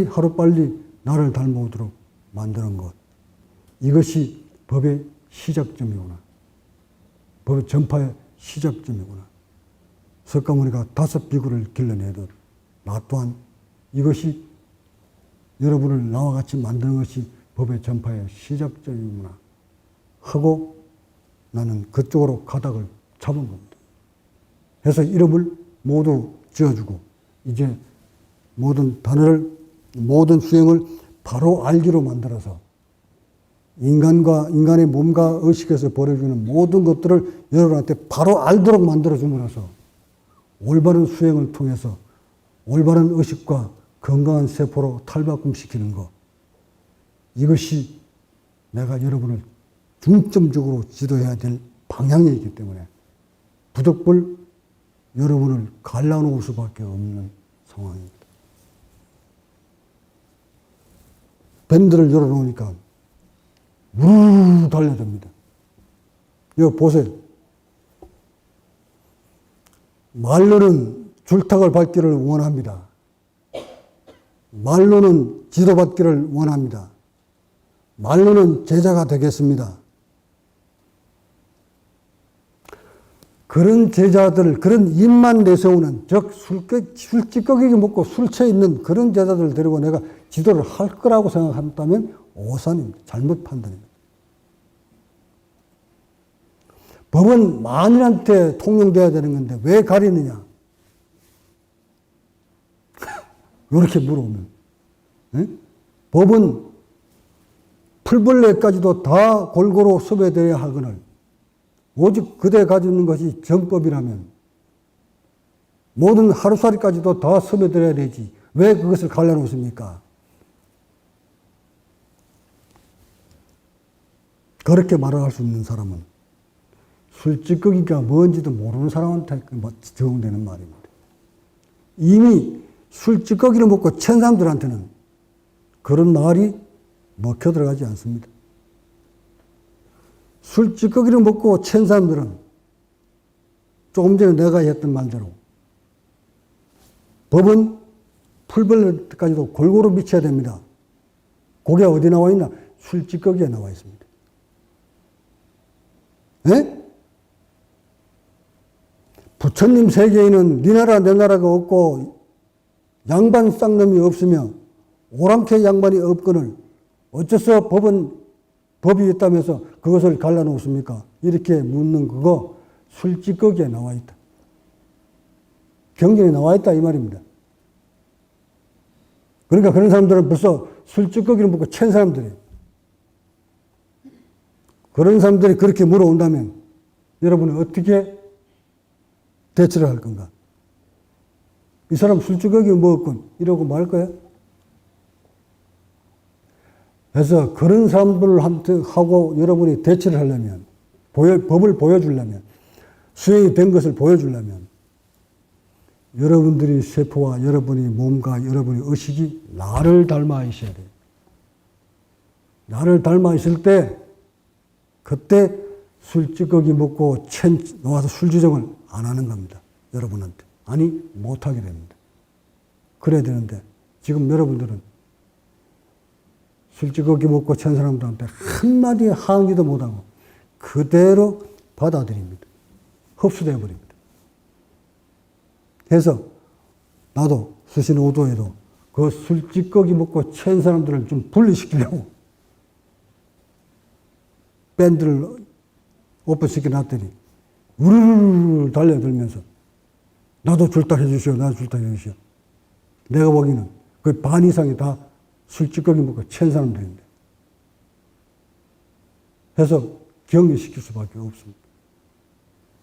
하루빨리 나를 닮아오도록 만드는 것. 이것이 법의 시작점이구나. 법의 전파의 시작점이구나. 석가모니가 5 비구를 길러내듯 나 또한 이것이 여러분을 나와 같이 만드는 것이 법의 전파의 시작점이구나 하고 나는 그쪽으로 가닥을 잡은 겁니다. 그래서 이름을 모두 지어주고 이제 모든 단어를, 모든 수행을 바로 알기로 만들어서 인간의 몸과 의식에서 벌어지는 모든 것들을 여러분한테 바로 알도록 만들어줌으로써 올바른 수행을 통해서 올바른 의식과 건강한 세포로 탈바꿈시키는 것. 이것이 내가 여러분을 중점적으로 지도해야 될 방향이기 때문에 부득불 여러분을 갈라놓을 수밖에 없는 상황입니다. 밴드를 열어놓으니까 우르르 달려듭니다. 이거 보세요. 말로는 줄탁을 밟기를 원합니다. 말로는 지도받기를 원합니다. 말로는 제자가 되겠습니다. 그런 제자들, 그런 입만 내세우는, 즉 술찌꺼기 먹고 술 취해 있는 그런 제자들 데리고 내가 지도를 할 거라고 생각한다면 오산입니다. 잘못 판단입니다. 법은 만인한테 통용돼야 되는 건데 왜 가리느냐? 이렇게 물어보면. 네? 법은 풀벌레까지도 다 골고루 섭외되어야 하거늘 오직 그대 가지고 있는 것이 정법이라면 모든 하루살이까지도 다 섭외되어야 되지. 왜 그것을 갈라놓습니까? 그렇게 말할 수 있는 사람은 술찌꺼기가 뭔지도 모르는 사람한테 적용되는 말입니다. 이미 술찌꺼기를 먹고 챈 사람들한테는 그런 말이 먹혀 들어가지 않습니다. 술찌꺼기를 먹고 챈 사람들은 조금 전에 내가 했던 말대로 법은 풀벌릴 때까지도 골고루 미쳐야 됩니다. 그게 어디 나와 있나? 술찌꺼기에 나와 있습니다. 예? 부처님 세계에는 네 나라 내 나라가 없고 양반 쌍놈이 없으며 오랑캐 양반이 없거늘 어째서 법이 있다면서 그것을 갈라놓습니까? 이렇게 묻는 그거 술찌꺼기에 나와 있다. 경전에 나와 있다 이 말입니다. 그러니까 그런 사람들은 벌써 술찌꺼기를 먹고 챈 사람들이에요. 그런 사람들이 그렇게 물어온다면 여러분은 어떻게 대처를 할 건가? 이 사람 술찌꺼기를 먹었군 이러고 말 거야? 그래서 그런 사람들한테 하고 여러분이 대처를 하려면 법을 보여주려면 수행이 된 것을 보여주려면 여러분들이 세포와 여러분이 몸과 여러분의 의식이 나를 닮아 있어야 돼요. 나를 닮아 있을 때 그때 술찌꺼기 먹고 나와서 술주정을 안 하는 겁니다. 여러분한테. 아니 못하게 됩니다. 그래야 되는데 지금 여러분들은 술찌꺼기 먹고 챈 사람들한테 한마디 항의도 못하고 그대로 받아들입니다. 흡수되어 버립니다. 그래서 나도 수신 5도에도 그 술찌꺼기 먹고 챈 사람들을 좀 분리시키려고 밴드를 오픈시켜 놨더니 우르르르 달려들면서 나도 줄탁해 주시오. 나도 줄탁해 주시오. 내가 보기에는 그 반 이상이 다 술찌꺼기 먹고 챈 사람들인데. 해서 격리시킬 수밖에 없습니다.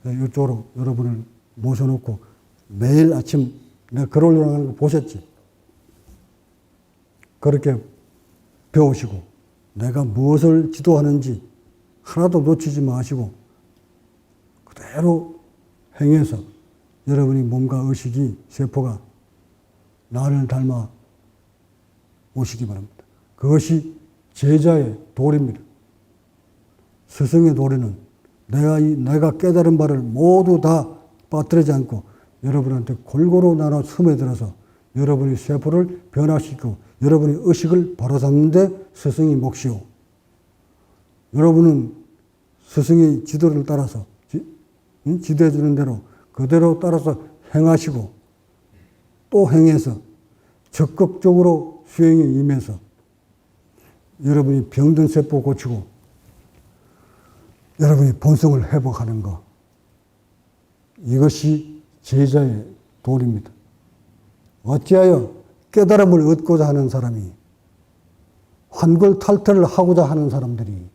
이쪽으로 여러분을 모셔놓고 매일 아침 내가 글 올려놓은 거 보셨지? 그렇게 배우시고 내가 무엇을 지도하는지 하나도 놓치지 마시고 그대로 행해서 여러분이 몸과 의식이 세포가 나를 닮아 오시기 바랍니다. 그것이 제자의 도리입니다. 스승의 도리는 내가 깨달은 바를 모두 다 빠뜨리지 않고 여러분한테 골고루 나눠 스며들어서 여러분의 세포를 변화시키고 여러분의 의식을 바로 잡는 데 스승이 몫이오. 여러분은 스승의 지도를 따라서 지도해 주는 대로 그대로 따라서 행하시고 또 행해서 적극적으로 수행에 임해서 여러분이 병든 세포 고치고 여러분이 본성을 회복하는 것. 이것이 제자의 도리입니다. 어찌하여 깨달음을 얻고자 하는 사람이 환골탈태를 하고자 하는 사람들이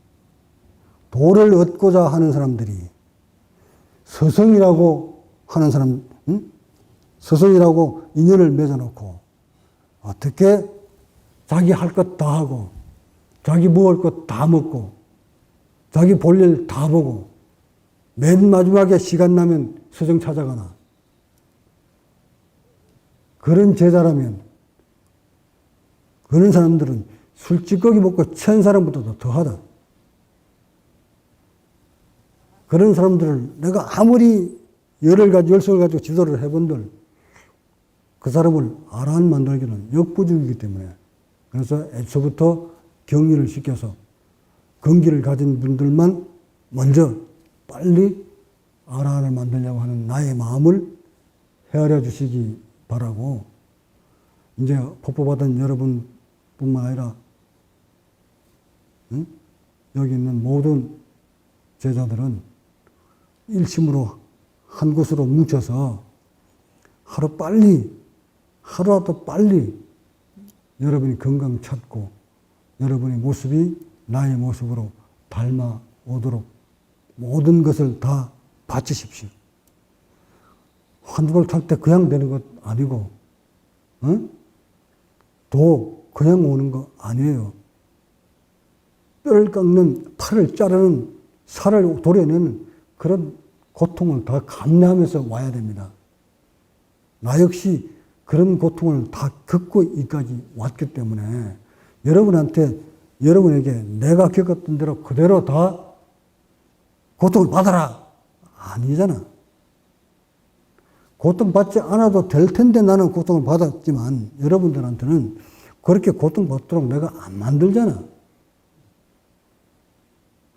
도를 얻고자 하는 사람들이 스승이라고 하는 사람, 스승이라고 인연을 맺어놓고 어떻게 자기 할 것 다 하고 자기 먹을 것 다 먹고 자기 볼 일 다 보고 맨 마지막에 시간 나면 스승 찾아가나. 그런 제자라면 그런 사람들은 술찌꺼기 먹고 챈 사람보다도 더하다. 그런 사람들을 내가 아무리 열을 가지고 지도를 해본들 그 사람을 아라한 만들기는 역부족이기 때문에 그래서 애초부터 격리를 시켜서 근기를 가진 분들만 먼저 빨리 아라한을 만들려고 하는 나의 마음을 헤아려 주시기 바라고 이제 법보받은 여러분뿐만 아니라 여기 있는 모든 제자들은 일심으로 한 곳으로 뭉쳐서 하루라도 빨리 여러분이 건강 찾고 여러분의 모습이 나의 모습으로 닮아오도록 모든 것을 다 바치십시오. 환불을 탈 때 그냥 되는 것 아니고 도 그냥 오는 거 아니에요. 뼈를 깎는, 팔을 자르는, 살을 도려내는 그런 고통을 다 감내하면서 와야 됩니다. 나 역시 그런 고통을 다 겪고 여기까지 왔기 때문에 여러분에게 내가 겪었던 대로 그대로 다 고통을 받아라. 아니잖아. 고통받지 않아도 될 텐데 나는 고통을 받았지만 여러분들한테는 그렇게 고통받도록 내가 안 만들잖아.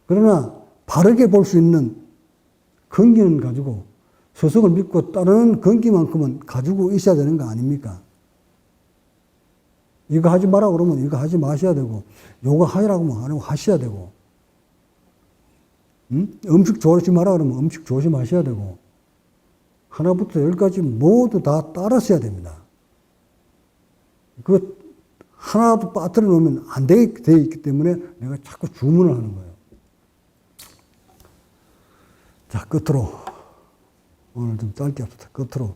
그러나 바르게 볼 수 있는 근기는 가지고 스승을 믿고 따르는 근기만큼은 가지고 있어야 되는 거 아닙니까? 이거 하지 마라 그러면 이거 하지 마셔야 되고, 요거 하라고 하면 안 하고 하셔야 되고, 음식 조심하라 그러면 음식 조심하셔야 되고, 하나부터 열까지 모두 다 따라서야 됩니다. 그 하나도 빠뜨려 놓으면 안 되게 돼 있기 때문에 내가 자꾸 주문을 하는 거예요. 자, 끝으로 오늘 좀 짧게 합시다. 끝으로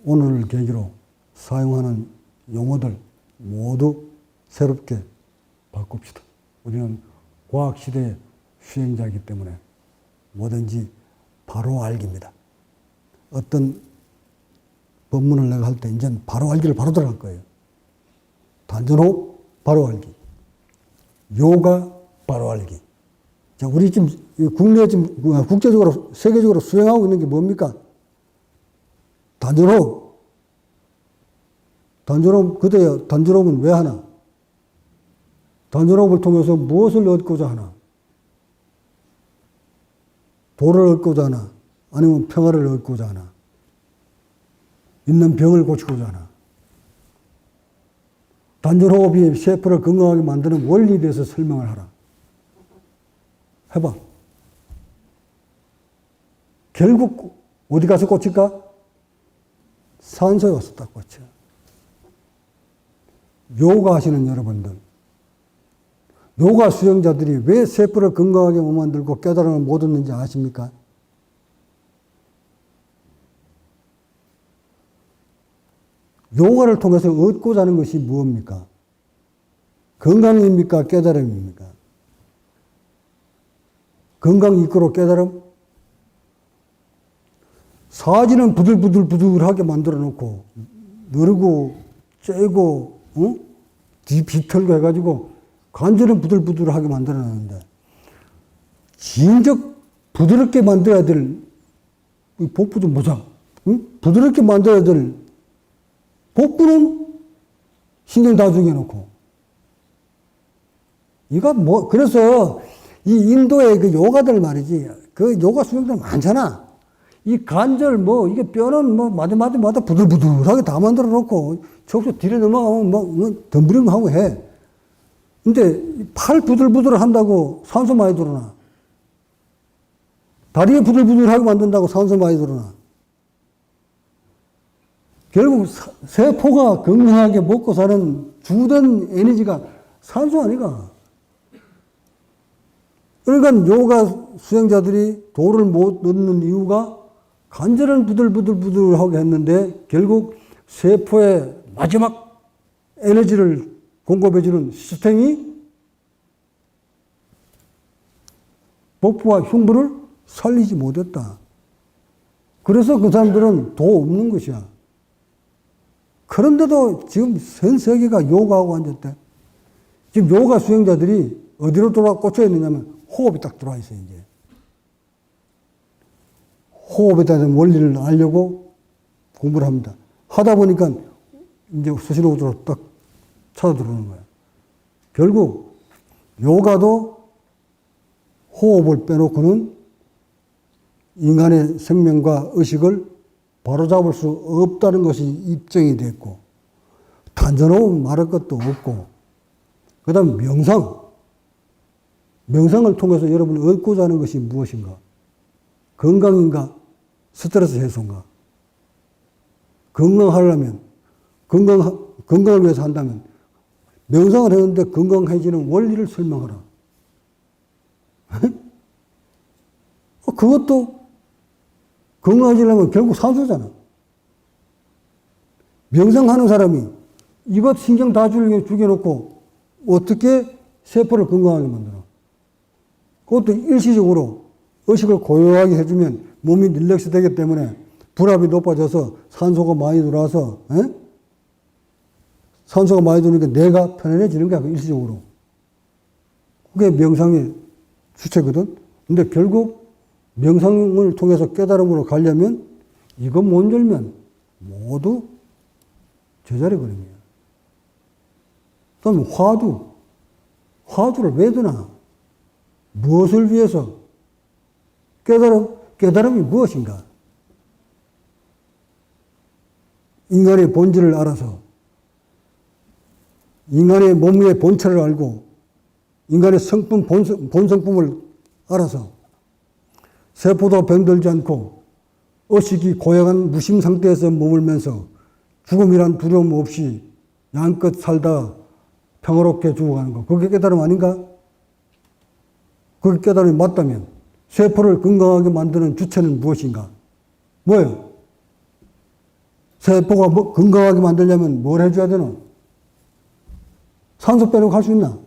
오늘을 계기로 사용하는 용어들 모두 새롭게 바꿉시다. 우리는 과학시대의 수행자이기 때문에 뭐든지 바로 알기입니다. 어떤 법문을 내가 할 때 이제는 바로 알기를 바로 들어갈 거예요. 단전호흡 바로 알기, 요가 바로 알기. 자, 우리 지금 국내 지금 국제적으로 세계적으로 수행하고 있는 게 뭡니까? 단전호흡. 단전호흡 그대요. 단전호흡은 왜 하나? 단전호흡을 통해서 무엇을 얻고자 하나? 도를 얻고자 하나? 아니면 평화를 얻고자 하나? 있는 병을 고치고자 하나? 단전호흡이 세포를 건강하게 만드는 원리에 대해서 설명을 하라. 해봐. 결국 어디 가서 꽂힐까? 산소에 와서 딱 꽂혀. 요가 하시는 여러분들, 요가 수행자들이 왜 세포를 건강하게 못 만들고 깨달음을 못 얻는지 아십니까? 요가를 통해서 얻고자 하는 것이 무엇입니까? 건강입니까? 깨달음입니까? 건강이 이끌어 깨달음? 사지는 부들부들하게 만들어 놓고, 누르고, 째고, 비틀고 해가지고, 관절은 부들부들하게 만들어 놨는데, 진즉 부드럽게 만들어야 될, 복부 좀 보자. 부드럽게 만들어야 될 복부는 신경 다 죽여놓고. 이거 그래서 이 인도의 그 요가들 말이지, 그 요가 수행들 많잖아. 이 관절 이게 뼈는 마디마다 부들부들하게 다 만들어 놓고, 척수 뒤로 넘어가면 덤비름하고 해. 근데 팔 부들부들 한다고 산소 많이 들어나? 다리에 부들부들하게 만든다고 산소 많이 들어나? 결국 세포가 건강하게 먹고 사는 주된 에너지가 산소 아니가? 그러니까 요가 수행자들이 도를 못 얻는 이유가 관절은 부들부들하게 했는데 결국 세포의 마지막 에너지를 공급해주는 시스템이 복부와 흉부를 살리지 못했다. 그래서 그 사람들은 도 없는 것이야. 그런데도 지금 전 세계가 요가하고 앉았대. 지금 요가 수행자들이 어디로 꽂혀 있느냐면 호흡이 딱 들어와 있어요, 이제. 호흡에 대한 원리를 알려고 공부를 합니다. 하다 보니까 이제 수시로우로 딱 찾아 들어오는 거예요. 결국 요가도 호흡을 빼놓고는 인간의 생명과 의식을 바로잡을 수 없다는 것이 입증이 됐고, 단전호흡 말할 것도 없고, 그 다음 명상을 통해서 여러분이 얻고자 하는 것이 무엇인가? 건강인가? 스트레스 해소인가? 건강하려면, 건강을 위해서 한다면, 명상을 했는데 건강해지는 원리를 설명하라. 그것도 건강해지려면 결국 산소잖아. 명상하는 사람이 이것 신경 다 죽여놓고 어떻게 세포를 건강하게 만들어? 그것도 일시적으로 의식을 고요하게 해주면 몸이 릴렉스 되기 때문에 불압이 높아져서 산소가 많이 들어와서, 산소가 많이 들어오니까 뇌가 편안해지는 거야, 일시적으로. 그게 명상의 주체거든. 근데 결국 명상을 통해서 깨달음으로 가려면 이거 못 열면 모두 제자리 걸립니다. 그다음에 화두를 왜 드나? 무엇을 위해서? 깨달음이 무엇인가? 인간의 본질을 알아서 인간의 몸의 본체를 알고 인간의 성품, 본성품을 알아서 세포도 병들지 않고 의식이 고약한 무심 상태에서 머물면서 죽음이란 두려움 없이 양껏 살다가 평화롭게 죽어가는 거. 그게 깨달음 아닌가? 그게 깨달음이 맞다면 세포를 건강하게 만드는 주체는 무엇인가? 뭐예요? 세포가 건강하게 만들려면 뭘 해줘야 되나? 산소 빼려고 할 수 있나?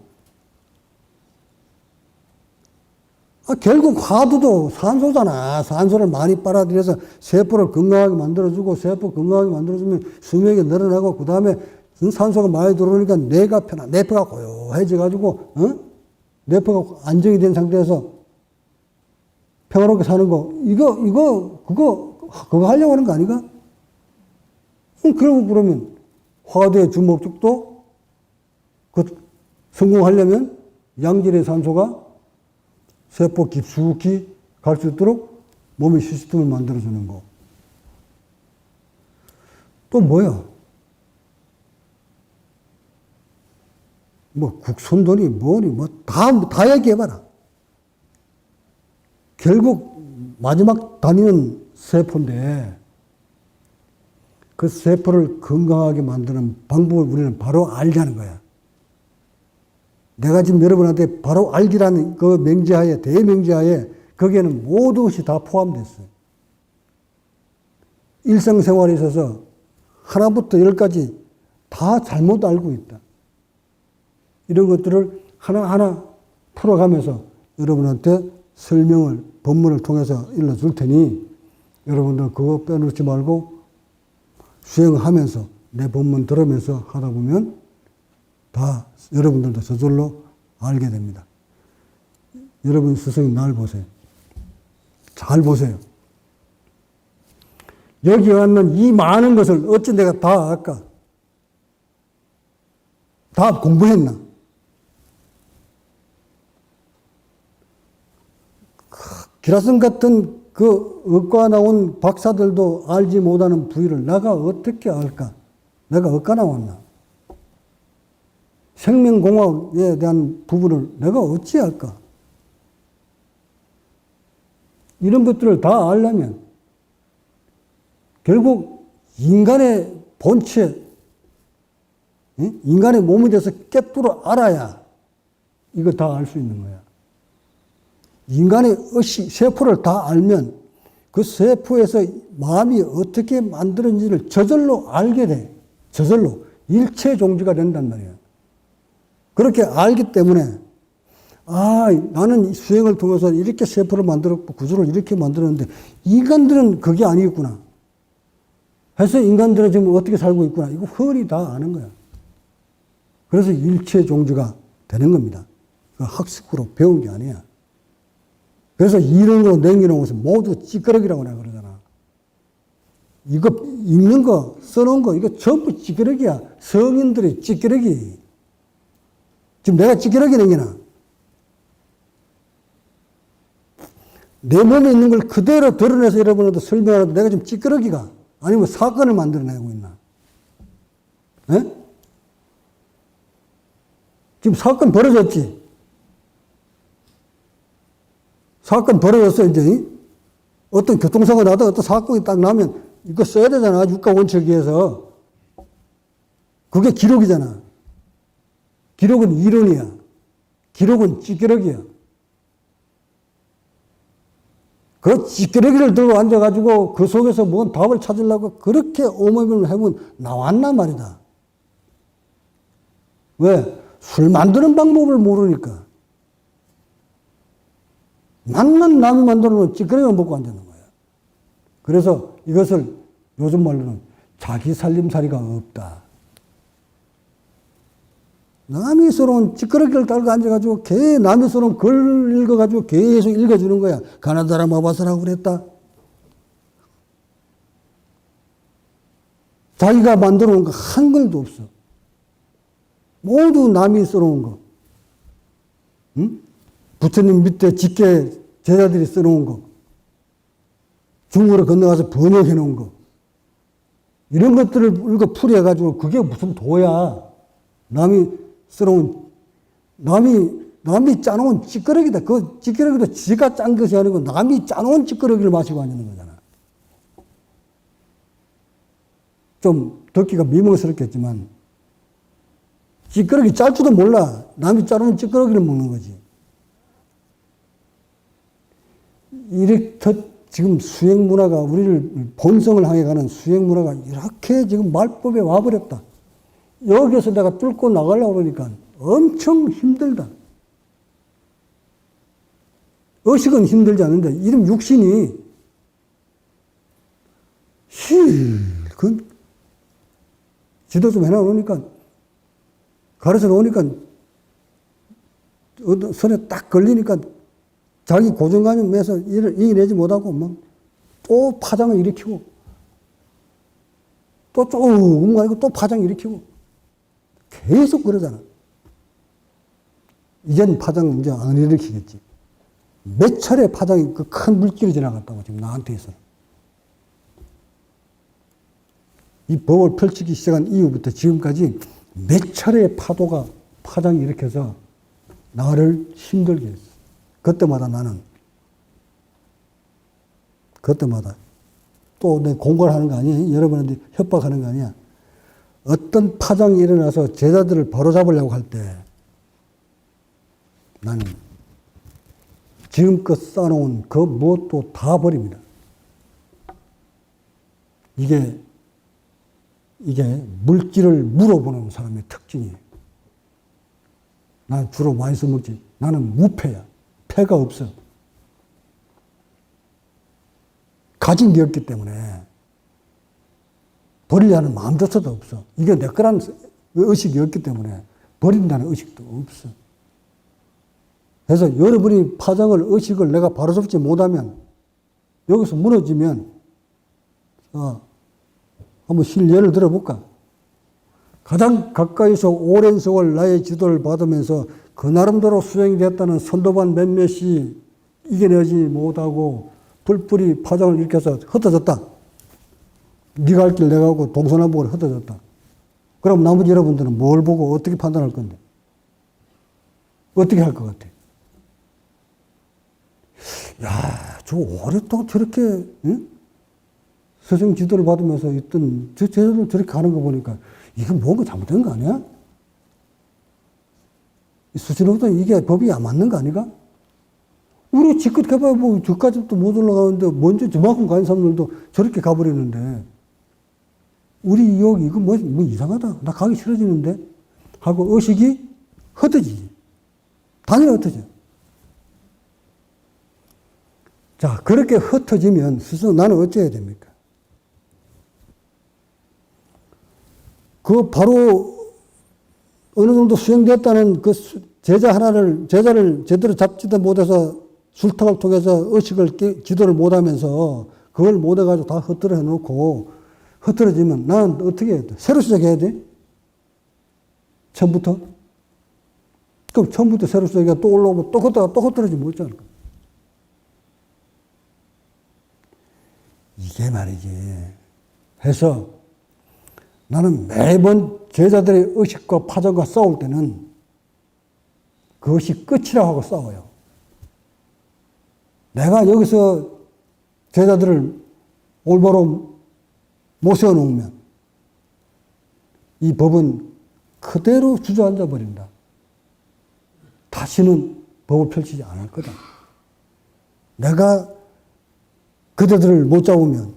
결국 화두도 산소잖아. 산소를 많이 빨아들여서 세포를 건강하게 만들어주고, 세포 건강하게 만들어주면 수명이 늘어나고, 그 다음에 산소가 많이 들어오니까 뇌가 고요해져가지고, 뇌파가 안정이 된 상태에서 평화롭게 사는 거. 그거 하려고 하는 거 아닌가? 그러면 화두의 주 목적도 성공하려면 양질의 산소가 세포 깊숙이 갈 수 있도록 몸의 시스템을 만들어주는 거. 또 뭐야? 국선돌이 뭐니, 다 얘기해봐라. 결국 마지막 단위는 세포인데, 그 세포를 건강하게 만드는 방법을 우리는 바로 알자는 거야. 내가 지금 여러분한테 바로 알기라는 그 명제하에, 대명제하에 거기에는 모든 것이 다 포함됐어요. 일상생활에 있어서 하나부터 열까지 다 잘못 알고 있다. 이런 것들을 하나하나 풀어가면서 여러분한테 설명을, 본문을 통해서 일러줄 테니 여러분들 그거 빼놓지 말고 수행하면서 내 본문 들으면서 하다 보면 다 여러분들도 저절로 알게 됩니다. 여러분 스승님 날 보세요. 잘 보세요. 여기 왔는 이 많은 것을 어찌 내가 다 알까? 다 공부했나? 기라성 같은 그 의과 나온 박사들도 알지 못하는 부위를 내가 어떻게 알까? 내가 의과 나왔나? 생명공학에 대한 부분을 내가 어찌 알까? 이런 것들을 다 알려면 결국 인간의 본체, 인간의 몸에 대해서 깨뚫어 알아야 이거 다 알 수 있는 거야. 인간의 의식, 세포를 다 알면 그 세포에서 마음이 어떻게 만들어지는지를 저절로 알게 돼. 저절로. 일체 종지가 된단 말이야. 그렇게 알기 때문에 나는 수행을 통해서 이렇게 세포를 만들었고 구조를 이렇게 만들었는데 인간들은 그게 아니겠구나. 해서 인간들은 지금 어떻게 살고 있구나. 이거 헐이 다 아는 거야. 그래서 일체 종지가 되는 겁니다. 학습으로 배운 게 아니야. 그래서 이런 거 남겨놓은 것은 모두 찌끄러기라고 내가 그러잖아. 이거 읽는 거, 써놓은 거, 이거 전부 찌끄러기야. 성인들의 찌끄러기. 지금 내가 찌끄러기 남기나? 내 몸에 있는 걸 그대로 드러내서 여러분한테 설명하라도 내가 지금 찌끄러기가 아니면 사건을 만들어내고 있나? 네? 지금 사건 벌어졌지? 사건 벌어졌어, 이제. 어떤 교통사고가 나다 어떤 사건이 딱 나면 이거 써야 되잖아. 유가원칙에서. 그게 기록이잖아. 기록은 이론이야. 기록은 찌끄러기야. 그 찌끄러기를 들고 앉아가지고 그 속에서 뭔 답을 찾으려고 그렇게 오모임을 해보면 나왔단 말이다. 왜? 술 만드는 방법을 모르니까. 만난 남이 만들어 놓은 찌끄러기만 먹고 앉는 거야. 그래서 이것을 요즘 말로는 자기 살림살이가 없다. 남이 써놓은 찌끄러기를 달고 앉아가지고 남이 써놓은 글 읽어가지고 계속 읽어주는 거야. 가나다라 마바사라고 그랬다. 자기가 만들어 놓은 거 한글도 없어. 모두 남이 써놓은 거. 응? 부처님 밑에 직계 제자들이 써놓은 거. 중국으로 건너가서 번역해 놓은 거. 이런 것들을 읽어 풀이해가지고 그게 무슨 도야. 남이 써놓은, 남이 짜놓은 찌끄러기다. 그 찌끄러기도 지가 짠 것이 아니고 남이 짜놓은 찌끄러기를 마시고 앉는 거잖아. 좀 듣기가 미명스럽겠지만 찌끄러기 짤 줄도 몰라. 남이 짜놓은 찌끄러기를 먹는 거지. 이렇게 지금 수행 문화가 우리를 본성을 향해 가는 수행 문화가 이렇게 지금 말법에 와버렸다. 여기에서 내가 뚫고 나가려고 그러니까 엄청 힘들다. 의식은 힘들지 않는데 이름 육신이 그 지도 좀 해놔놓으니까 가르쳐 놓으니까 손에 딱 걸리니까 자기 고정관념에서 이겨내지 못하고 막 또 파장을 일으키고 또 조금 가지고 또 파장 일으키고 계속 그러잖아. 이제는 파장 이제 안 일으키겠지. 몇 차례 파장이 그 큰 물길이 지나갔다고 지금 나한테 있어. 이 법을 펼치기 시작한 이후부터 지금까지 몇 차례의 파장이 일으켜서 나를 힘들게 했어. 그때마다 나는 또 내 공부를 하는 거 아니야? 여러분한테 협박하는 거 아니야? 어떤 파장이 일어나서 제자들을 바로잡으려고 할 때 나는 지금껏 쌓아놓은 그 무엇도 다 버립니다. 이게 물질을 물어보는 사람의 특징이에요. 난 주로 많이 써먹지. 나는 무패야. 패가 없어. 가진 게 없기 때문에 버리려는 마음조차도 없어. 이게 내 거라는 의식이 없기 때문에 버린다는 의식도 없어. 그래서 여러분이 파장을, 의식을 내가 바로잡지 못하면, 여기서 무너지면, 한번 실례를 들어볼까? 가장 가까이서 오랜 세월 나의 지도를 받으면서 그 나름대로 수행이 됐다는 선도반 몇몇이 이겨내지 못하고 뿔뿔이 파장을 일으켜서 흩어졌다. 네가 할 길 내가 하고 동서남북으로 흩어졌다. 그럼 나머지 여러분들은 뭘 보고 어떻게 판단할 건데? 어떻게 할 것 같아? 야, 저 오랫동안 저렇게 응? 스승 지도를 받으면서 있던 저 제자들 저렇게 가는 거 보니까 이거 뭔가 잘못된 거 아니야? 수준보다 이게 법이 안 맞는 거 아닌가? 우리 지껏 가봐야 뭐 저까지도 못 올라가는데 먼저 저만큼 가는 사람들도 저렇게 가버리는데 우리 여기 이거 뭐 이상하다. 나 가기 싫어지는데 하고 의식이 흩어지지. 당연히 흩어져. 자, 그렇게 흩어지면 스스로 나는 어찌해야 됩니까? 그 바로 어느 정도 수행됐다는 그 제자를 제대로 잡지도 못해서 술탁을 통해서 의식을 지도를 못하면서 그걸 못해가지고 다 흩어져 놓고 흩어지면 나는 어떻게 해야 돼? 새로 시작해야 돼? 처음부터? 그럼 처음부터 새로 시작해야 또 올라오면 또 걷다가 또 흩어지면 어쩌 할까? 이게 말이지. 해서 나는 매번 제자들의 의식과 파장과 싸울 때는 그것이 끝이라고 하고 싸워요. 내가 여기서 제자들을 올바로 못 세워놓으면 이 법은 그대로 주저앉아 버린다. 다시는 법을 펼치지 않을 거다. 내가 그대들을 못 잡으면,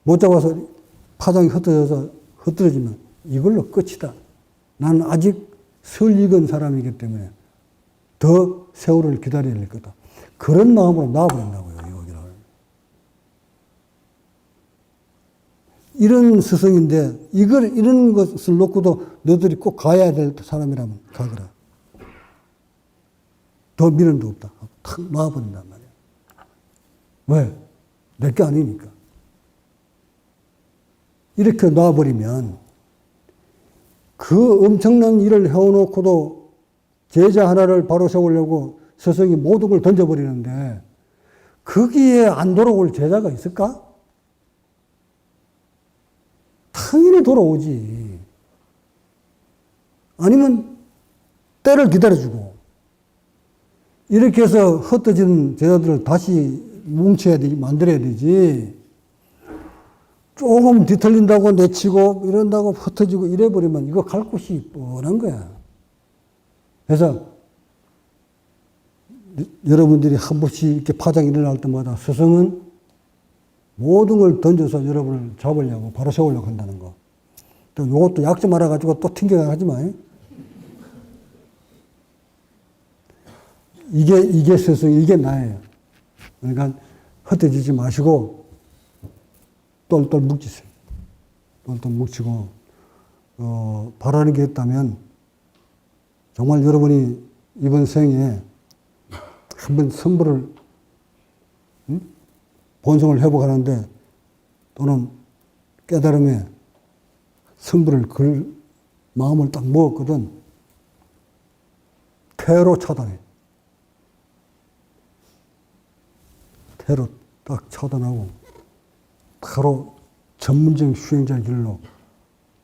못 잡아서 파장이 흩어지면 이걸로 끝이다. 나는 아직 설익은 사람이기 때문에 더 세월을 기다려야 될 거다. 그런 마음으로 나와버린다고요, 여기를. 이런 스승인데 이런 것을 놓고도 너들이 꼭 가야 될 사람이라면 가거라. 더 미련도 없다. 탁 놔버린단 말이야. 왜? 내게 아니니까. 이렇게 놔버리면 그 엄청난 일을 해놓고도 제자 하나를 바로 세우려고 스승이 모든 걸 던져버리는데 거기에 안 돌아올 제자가 있을까? 당연히 돌아오지. 아니면 때를 기다려주고 이렇게 해서 흩어진 제자들을 다시 뭉쳐야 되지, 만들어야 되지. 조금 뒤틀린다고 내치고 이런다고 흩어지고 이래버리면 이거 갈 곳이 뻔한 거야. 그래서 여러분들이 한 번씩 이렇게 파장이 일어날 때마다 스승은 모든 걸 던져서 여러분을 잡으려고 바로 세우려고 한다는 거. 또 이것도 약점 알아가지고 또 튕겨가지 마. 이게 스승, 이게 나예요. 그러니까 흩어지지 마시고 똘똘 뭉치세요. 똘똘 뭉치고 바라는 게 있다면 정말 여러분이 이번 생에 한번 선물을 본성을 회복하는데 또는 깨달음에 선물을 그 마음을 딱 먹었거든. 태로 차단해. 태로 딱 차단하고 바로 전문적인 수행자의 길로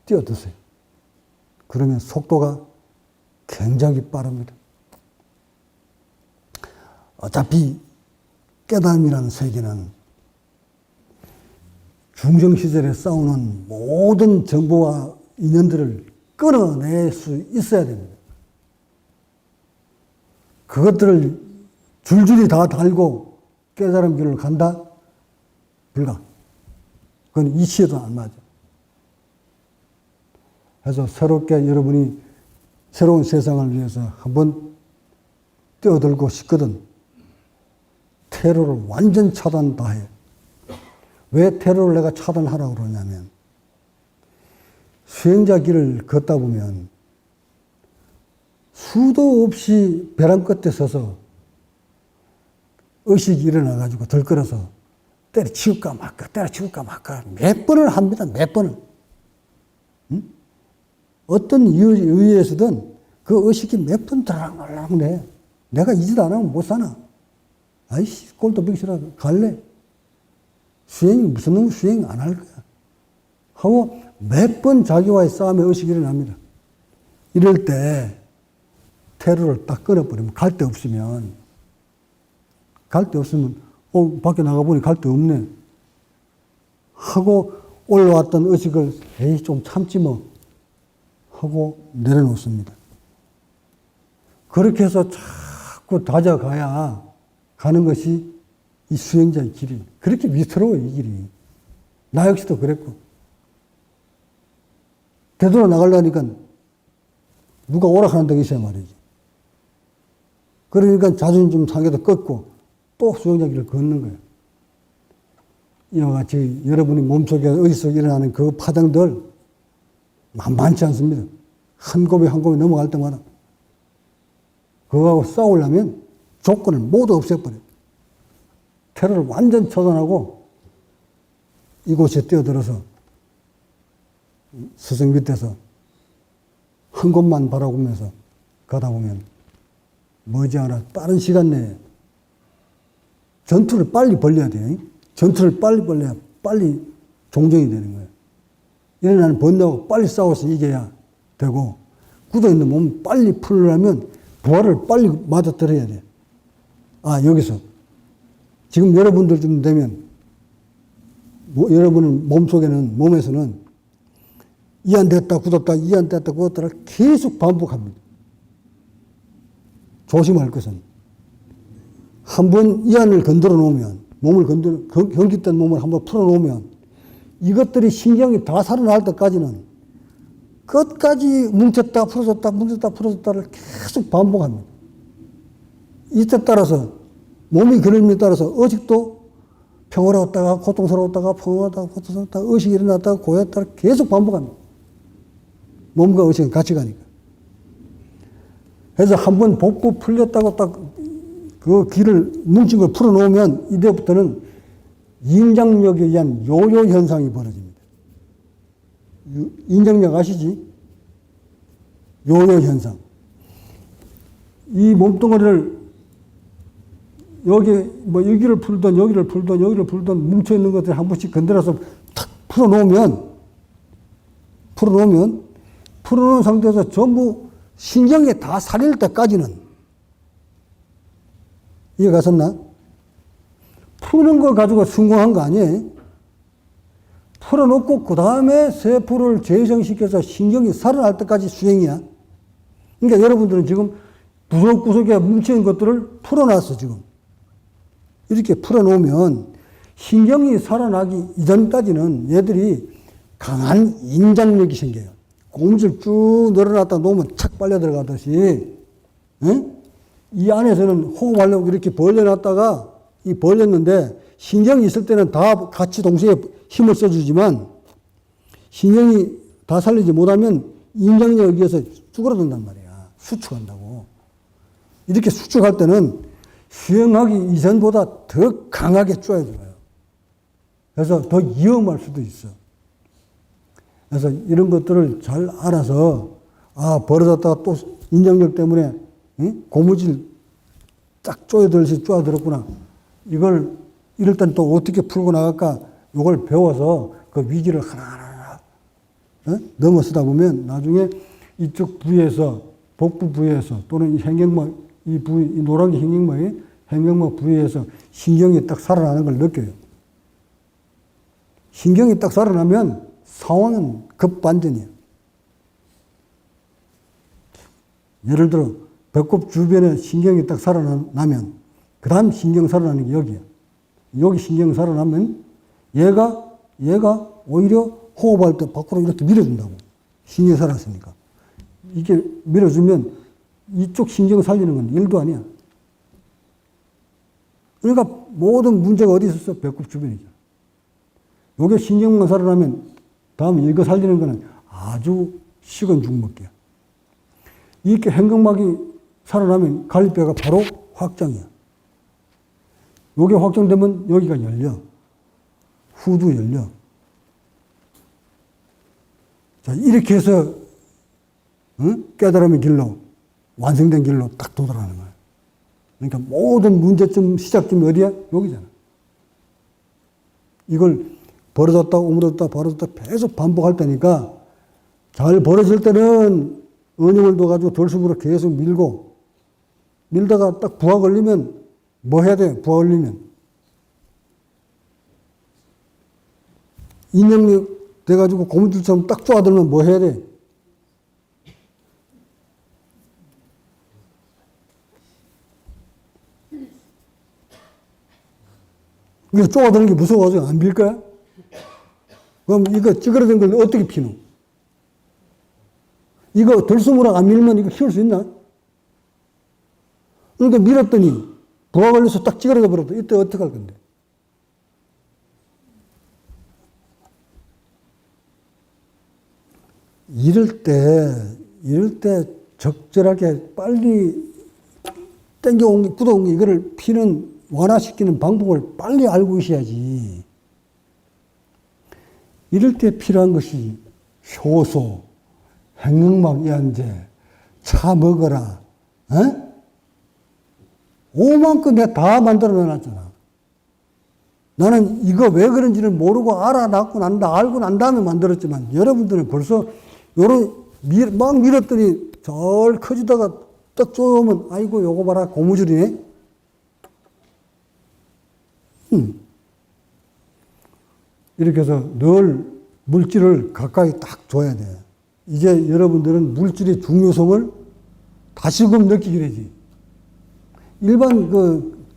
뛰어드세요. 그러면 속도가 굉장히 빠릅니다. 어차피 깨달음이라는 세계는 중생시절에 싸우는 모든 정보와 인연들을 끊어낼 수 있어야 됩니다. 그것들을 줄줄이 다 달고 깨달음 길을 간다? 불가. 그건 이치에도 안 맞아. 그래서 새롭게 여러분이 새로운 세상을 위해서 한번 뛰어들고 싶거든. 테러를 완전 차단 다 해. 왜 테러를 내가 차단하라고 그러냐면 수행자 길을 걷다 보면 수도 없이 벼랑 끝에 서서 의식이 일어나가지고 들끓어서 때려치울까 말까 때려치울까 말까 몇 번을 합니다. 몇 번을. 응? 어떤 이유에서든 그 의식이 몇 번 들어가려고 내가 이 짓 안 하면 못 사나. 아이씨 꼴도 보기 싫어. 갈래. 수행이 무슨 놈 수행 안 할 거야. 하고 몇 번 자기와의 싸움에 의식이 일어납니다. 이럴 때 테러를 딱 끊어버리면 갈 데 없으면 밖에 나가보니 갈 데 없네 하고 올라왔던 의식을 에이 좀 참지 뭐 하고 내려놓습니다. 그렇게 해서 자꾸 다져가야 가는 것이 이 수행자의 길이. 그렇게 위태로워요, 이 길이. 나 역시도 그랬고. 되돌아 나가려니까 누가 오락하는 데가 있어야 말이지. 그러니까 자존심 상해도 꺾고 또 수행자 길을 걷는 거예요. 이와 같이 여러분이 몸속에 의식속에 일어나는 그 파장들 만만치 않습니다. 한 곱이 한 곱이 넘어갈 때마다 그거하고 싸우려면 조건을 모두 없애버려요. 테러를 완전 처단하고 이곳에 뛰어들어서 스승 밑에서 한 곳만 바라보면서 가다 보면 머지않아 빠른 시간 내에 전투를 빨리 벌려야 돼요. 전투를 빨리 벌려야 빨리 종정이 되는 거예요. 일어나는 번뇌하고 빨리 싸워서 이겨야 되고 굳어있는 몸 빨리 풀려면 부활을 빨리 맞아들어야 돼요. 여기서 지금 여러분들쯤 되면 여러분 몸에서는 이 안 됐다 굳었다 이 안 됐다 굳었다를 계속 반복합니다. 조심할 것은 한번 이 안을 건드려 놓으면 경직된 몸을 한번 풀어 놓으면 이것들이 신경이 다 살아날 때까지는 끝까지 뭉쳤다 풀어졌다를 계속 반복합니다. 이때 따라서 몸이 그림에 따라서 의식도 평화로웠다가 고통스러웠다가 평화로웠다가 고통스러웠다가 의식이 일어났다가 고였다가 계속 반복합니다. 몸과 의식은 같이 가니까. 그래서 한번 복부 풀렸다고 딱 그 길을 뭉친 걸 풀어놓으면 이때부터는 인장력에 의한 요요 현상이 벌어집니다. 인장력 아시지? 요요 현상. 이 몸뚱아리를 여기 뭐 여기를 풀던 여기를 풀던 여기를 풀던 뭉쳐 있는 것들 한 번씩 건드려서 탁 풀어놓으면 풀어놓은 상태에서 전부 신경이 다 살릴 때까지는 이해 갔었나? 푸는 거 가지고 성공한 거 아니에요? 풀어놓고 그 다음에 세포를 재생시켜서 신경이 살아날 때까지 수행이야. 그러니까 여러분들은 지금 구석구석에 뭉친 것들을 풀어놨어, 지금. 이렇게 풀어놓으면 신경이 살아나기 이전까지는 얘들이 강한 인장력이 생겨요. 고무줄 쭉 늘어놨다 놓으면 착 빨려 들어가듯이, 응? 이 안에서는 호흡하려고 이렇게 벌려놨다가 이 벌렸는데 신경이 있을 때는 다 같이 동시에 힘을 써주지만 신경이 다 살리지 못하면 인장력에 의해서 쭈그러든단 말이야. 수축한다고. 이렇게 수축할 때는 수행하기 이전보다 더 강하게 쪼여들어요. 그래서 더 위험할 수도 있어. 그래서 이런 것들을 잘 알아서 벌어졌다가 또 인장력 때문에 고무줄 딱 쪼여들듯이 쪼여들었구나. 이걸 이럴 땐 또 어떻게 풀고 나갈까? 이걸 배워서 그 위기를 하나하나 넘어서다 보면 나중에 이쪽 부위에서 복부 부위에서 또는 행경막 이 부위, 이 노란 게 행경막이 행경막 부위에서 신경이 딱 살아나는 걸 느껴요. 신경이 딱 살아나면 상황은 급반전이에요. 예를 들어 배꼽 주변에 신경이 딱 살아나면 그 다음 신경 살아나는 게 여기야. 여기 신경 살아나면 얘가 오히려 호흡할 때 밖으로 이렇게 밀어준다고. 신경이 살았으니까. 이게 밀어주면 이쪽 신경 살리는 건 일도 아니야. 그러니까 모든 문제가 어디 있었어? 배꼽 주변이죠. 요게 신경만 살아나면 다음 이거 살리는 거는 아주 식은 죽먹기야. 이렇게 행각막이 살아나면 갈비뼈가 바로 확장이야. 요게 확장되면 여기가 열려. 후두 열려. 자, 이렇게 해서 깨달음의 길로, 완성된 길로 딱 도달하는 거야. 그러니까 모든 문제점, 시작점이 어디야? 여기잖아. 이걸 벌어졌다, 오므렸다, 벌어졌다 계속 반복할 때니까 잘 벌어질 때는 은영을 둬가지고 돌숨으로 계속 밀다가 딱 부하 걸리면 뭐 해야 돼? 부하 걸리면. 인형력 돼가지고 고무줄처럼 딱 쪼아들면 뭐 해야 돼? 이거 쪼아드는 게 무서워가지고 안 빌 거야? 그럼 이거 찌그러진 걸 어떻게 피노? 이거 들숨으로 안 밀면 이거 키울 수 있나? 그러니까 밀었더니 부하 걸려서 딱 찌그러져 버렸다. 이때 어떻게 할 건데? 이럴 때 적절하게 빨리 땡겨온 게, 굳어온 게 이거를 피는 완화시키는 방법을 빨리 알고 있어야지. 이럴 때 필요한 것이 효소, 행각막 이완제, 차 먹어라, 오만큼 내가 다 만들어 놨잖아. 나는 이거 왜 그런지를 모르고 알아놨고 알고 난 다음에 만들었지만 여러분들은 벌써 막 밀었더니 절 커지다가 딱 쪼으면 아이고 요거 봐라 고무줄이네. 이렇게 해서 늘 물질을 가까이 딱 줘야 돼. 이제 여러분들은 물질의 중요성을 다시금 느끼게 되지. 일반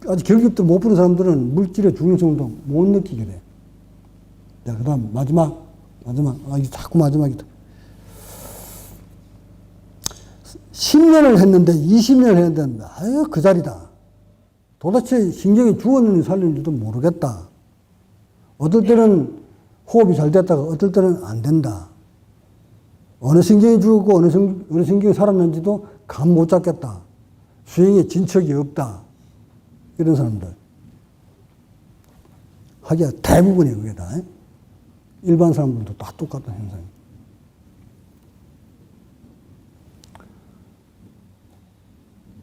아직 결격도 못 푸는 사람들은 물질의 중요성도 못 느끼게 돼. 자, 그 다음 마지막. 이게 자꾸 마지막이다. 10년을 했는데 20년을 했는데 아유 그 자리다. 도대체 신경이 죽었는지 살렸는지도 모르겠다. 어떨 때는 호흡이 잘 됐다가 어떨 때는 안 된다. 어느 신경이 죽었고 어느 신경이 살았는지도 감 못 잡겠다. 수행에 진척이 없다. 이런 사람들. 하기야 대부분이 그게 다. 일반 사람들도 다 똑같은 현상이에요.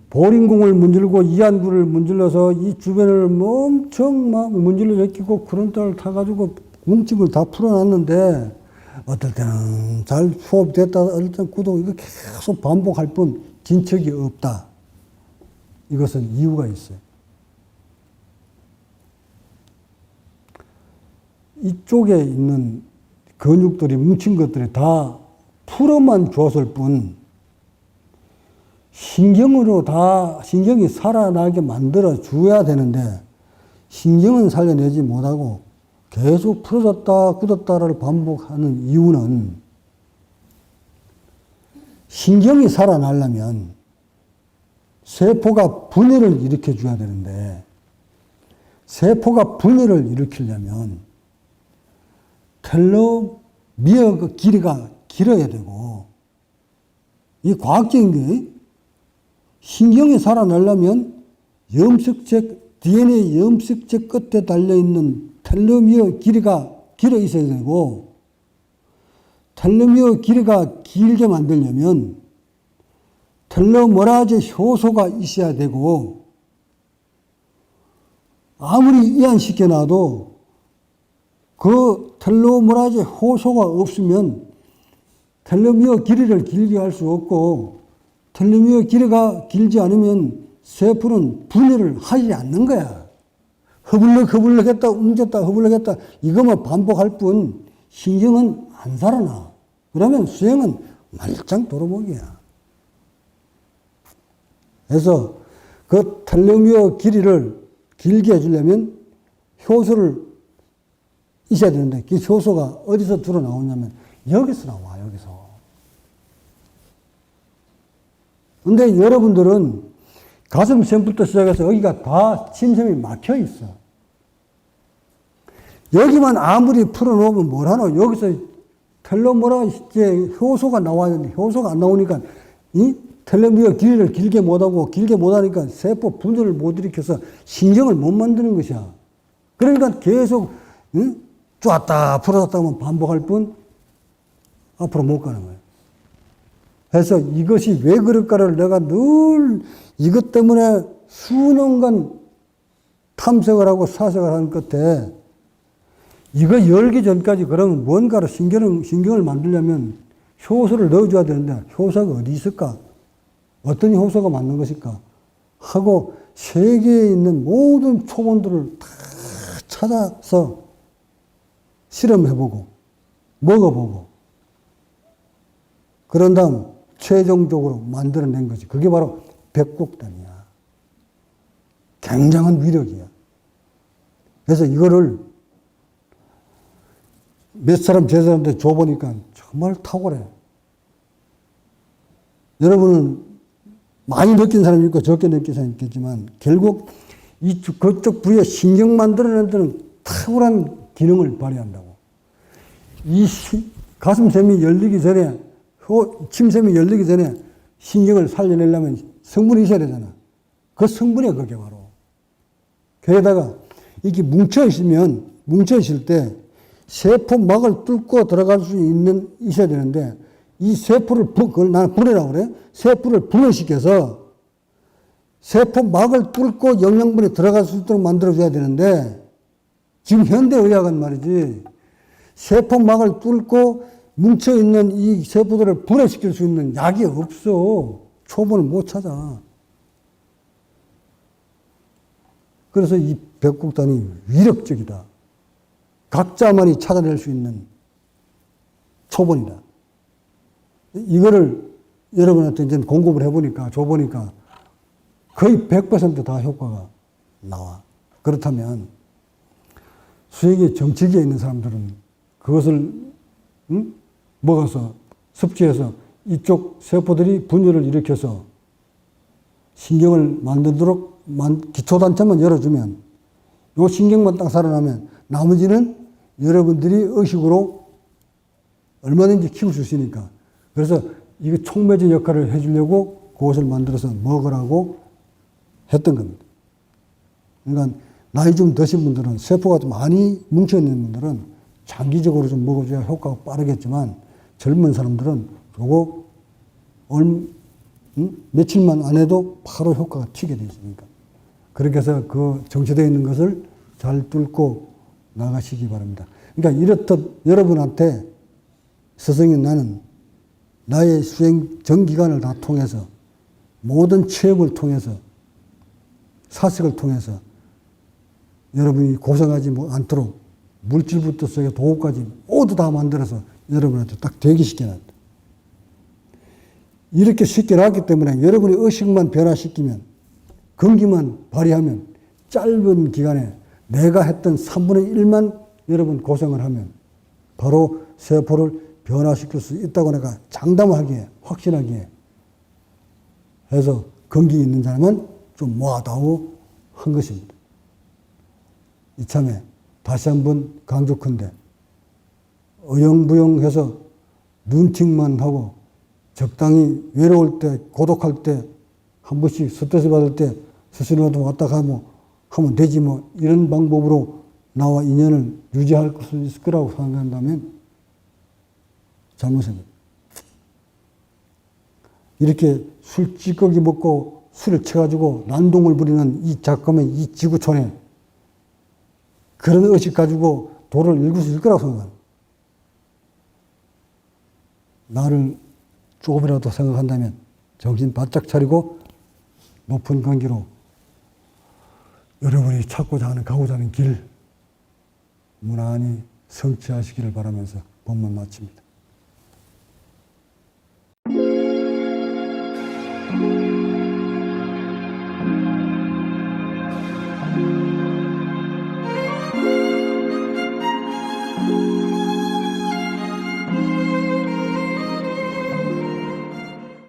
보링공을 문질고 이안구를 문질러서 이 주변을 엄청 막 문질러 제끼고 그런 딸을 타가지고 궁증을 다 풀어놨는데 어떨 때는 잘 호흡됐다, 어떨 때는 구도 이거 계속 반복할 뿐 진척이 없다. 이것은 이유가 있어요. 이쪽에 있는 근육들이 뭉친 것들이 다 풀어만 줬을 뿐 신경으로 다 신경이 살아나게 만들어 줘야 되는데 신경은 살려내지 못하고 계속 풀어졌다 굳었다를 반복하는 이유는 신경이 살아나려면 세포가 분해를 일으켜 줘야 되는데 세포가 분해를 일으키려면 텔로미어 그 길이가 길어야 되고 이 과학적인 게 신경이 살아나려면 염색체 DNA 염색체 끝에 달려있는 텔로미어 길이가 길어 있어야 되고 텔로미어 길이가 길게 만들려면 텔로머라제 효소가 있어야 되고 아무리 이완시켜놔도 그 텔로머라제 효소가 없으면 텔로미어 길이를 길게 할 수 없고 텔로미어 길이가 길지 않으면 세포는 분해를 하지 않는 거야. 허블럭 했다 웅졌다 허블럭 했다 이것만 반복할 뿐 신경은 안 살아나. 그러면 수행은 말짱 도루묵이야. 그래서 그 텔로미어 길이를 길게 해주려면 효소를 있어야 되는데 그 효소가 어디서 들어 나오냐면 여기서 나와. 여기서. 근데 여러분들은 가슴 샘부터 시작해서 여기가 다 침샘이 막혀 있어. 여기만 아무리 풀어놓으면 뭘 하노? 여기서 텔로머라제 효소가 나와야 되는데 효소가 안 나오니까 이 텔로미어 길이를 길게 못하고 길게 못하니까 세포 분열을 못 일으켜서 신경을 못 만드는 것이야. 그러니까 계속 쪼았다 풀어졌다 하면 반복할 뿐 앞으로 못 가는 거예요. 그래서 이것이 왜 그럴까를 내가 늘 이것 때문에 수년간 탐색을 하고 사색을 하는 끝에 이거 열기 전까지 그러면 뭔가로 신경을 만들려면 효소를 넣어줘야 되는데 효소가 어디 있을까? 어떤 효소가 맞는 것일까? 하고 세계에 있는 모든 초본들을 다 찾아서 실험해보고 먹어보고 그런 다음 최종적으로 만들어낸 거지. 그게 바로 백곡단이야. 굉장한 위력이야. 그래서 이거를 몇 사람 제 사람한테 줘보니까 정말 탁월해. 여러분은 많이 느낀 사람이 있고 적게 느낀 사람이 있겠지만 결국 그쪽 부위에 신경 만들어내는 데는 탁월한 기능을 발휘한다고. 이 가슴샘이 열리기 전에 침샘이 열리기 전에 신경을 살려내려면 성분이 있어야 되잖아. 그 성분이 그게 바로. 게다가 이게 뭉쳐있을 때 세포막을 뚫고 들어갈 수 있어야 되는데 이 세포를, 그걸 나는 분해라고 그래. 세포를 분해시켜서 세포막을 뚫고 영양분이 들어갈 수 있도록 만들어줘야 되는데 지금 현대의학은 말이지 세포막을 뚫고 뭉쳐있는 이 세포들을 분해시킬 수 있는 약이 없어. 초본을 못 찾아. 그래서 이 백곡단이 위력적이다. 각자만이 찾아낼 수 있는 초본이다. 이거를 여러분한테 이제 공급을 해보니까, 줘보니까 거의 100% 다 효과가 나와. 그렇다면 수행의 정치기에 있는 사람들은 그것을 먹어서 섭취해서 이쪽 세포들이 분열을 일으켜서 신경을 만들도록 기초단체만 열어주면 요 신경만 딱 살아나면 나머지는 여러분들이 의식으로 얼마든지 키울 수 있으니까. 그래서 이거 촉매제 역할을 해주려고 그것을 만들어서 먹으라고 했던 겁니다. 그러니까 나이 좀 드신 분들은, 세포가 좀 많이 뭉쳐있는 분들은 장기적으로 좀 먹어줘야 효과가 빠르겠지만, 젊은 사람들은 요거 며칠만 안 해도 바로 효과가 튀게 되어 있으니까. 그렇게 해서 그 정체되어 있는 것을 잘 뚫고 나가시기 바랍니다. 그러니까 이렇듯 여러분한테 스승인 나는 나의 수행 전 기간을 다 통해서 모든 체험을 통해서 사색을 통해서 여러분이 고생하지 않도록 물질부터 속에 도구까지 모두 다 만들어서 여러분한테 딱 대기시켜놨다. 이렇게 시켜놨기 때문에 여러분의 의식만 변화시키면, 근기만 발휘하면 짧은 기간에 내가 했던 3분의 1만 여러분 고생을 하면 바로 세포를 변화시킬 수 있다고 내가 장담하기에, 확신하기에 해서 근기 있는 사람은 좀 모아다오 한 것입니다. 이참에 다시 한번 강조컨대 어영부영해서 눈팅만 하고 적당히 외로울 때, 고독할 때, 한 번씩 스트레스 받을 때 스스로도 왔다 가면 하면 되지 뭐, 이런 방법으로 나와 인연을 유지할 수 있을 거라고 생각한다면 잘못입니다. 이렇게 술 찌꺼기 먹고 술을 쳐가지고 난동을 부리는 이 잠깐만 이 지구촌에 그런 의식 가지고 도를 읽을 수 있을 거라고 생각합니다. 나를 조금이라도 생각한다면 정신 바짝 차리고 높은 관계로 여러분이 찾고자 하는, 가고자 하는 길 무난히 성취하시기를 바라면서 본문 마칩니다.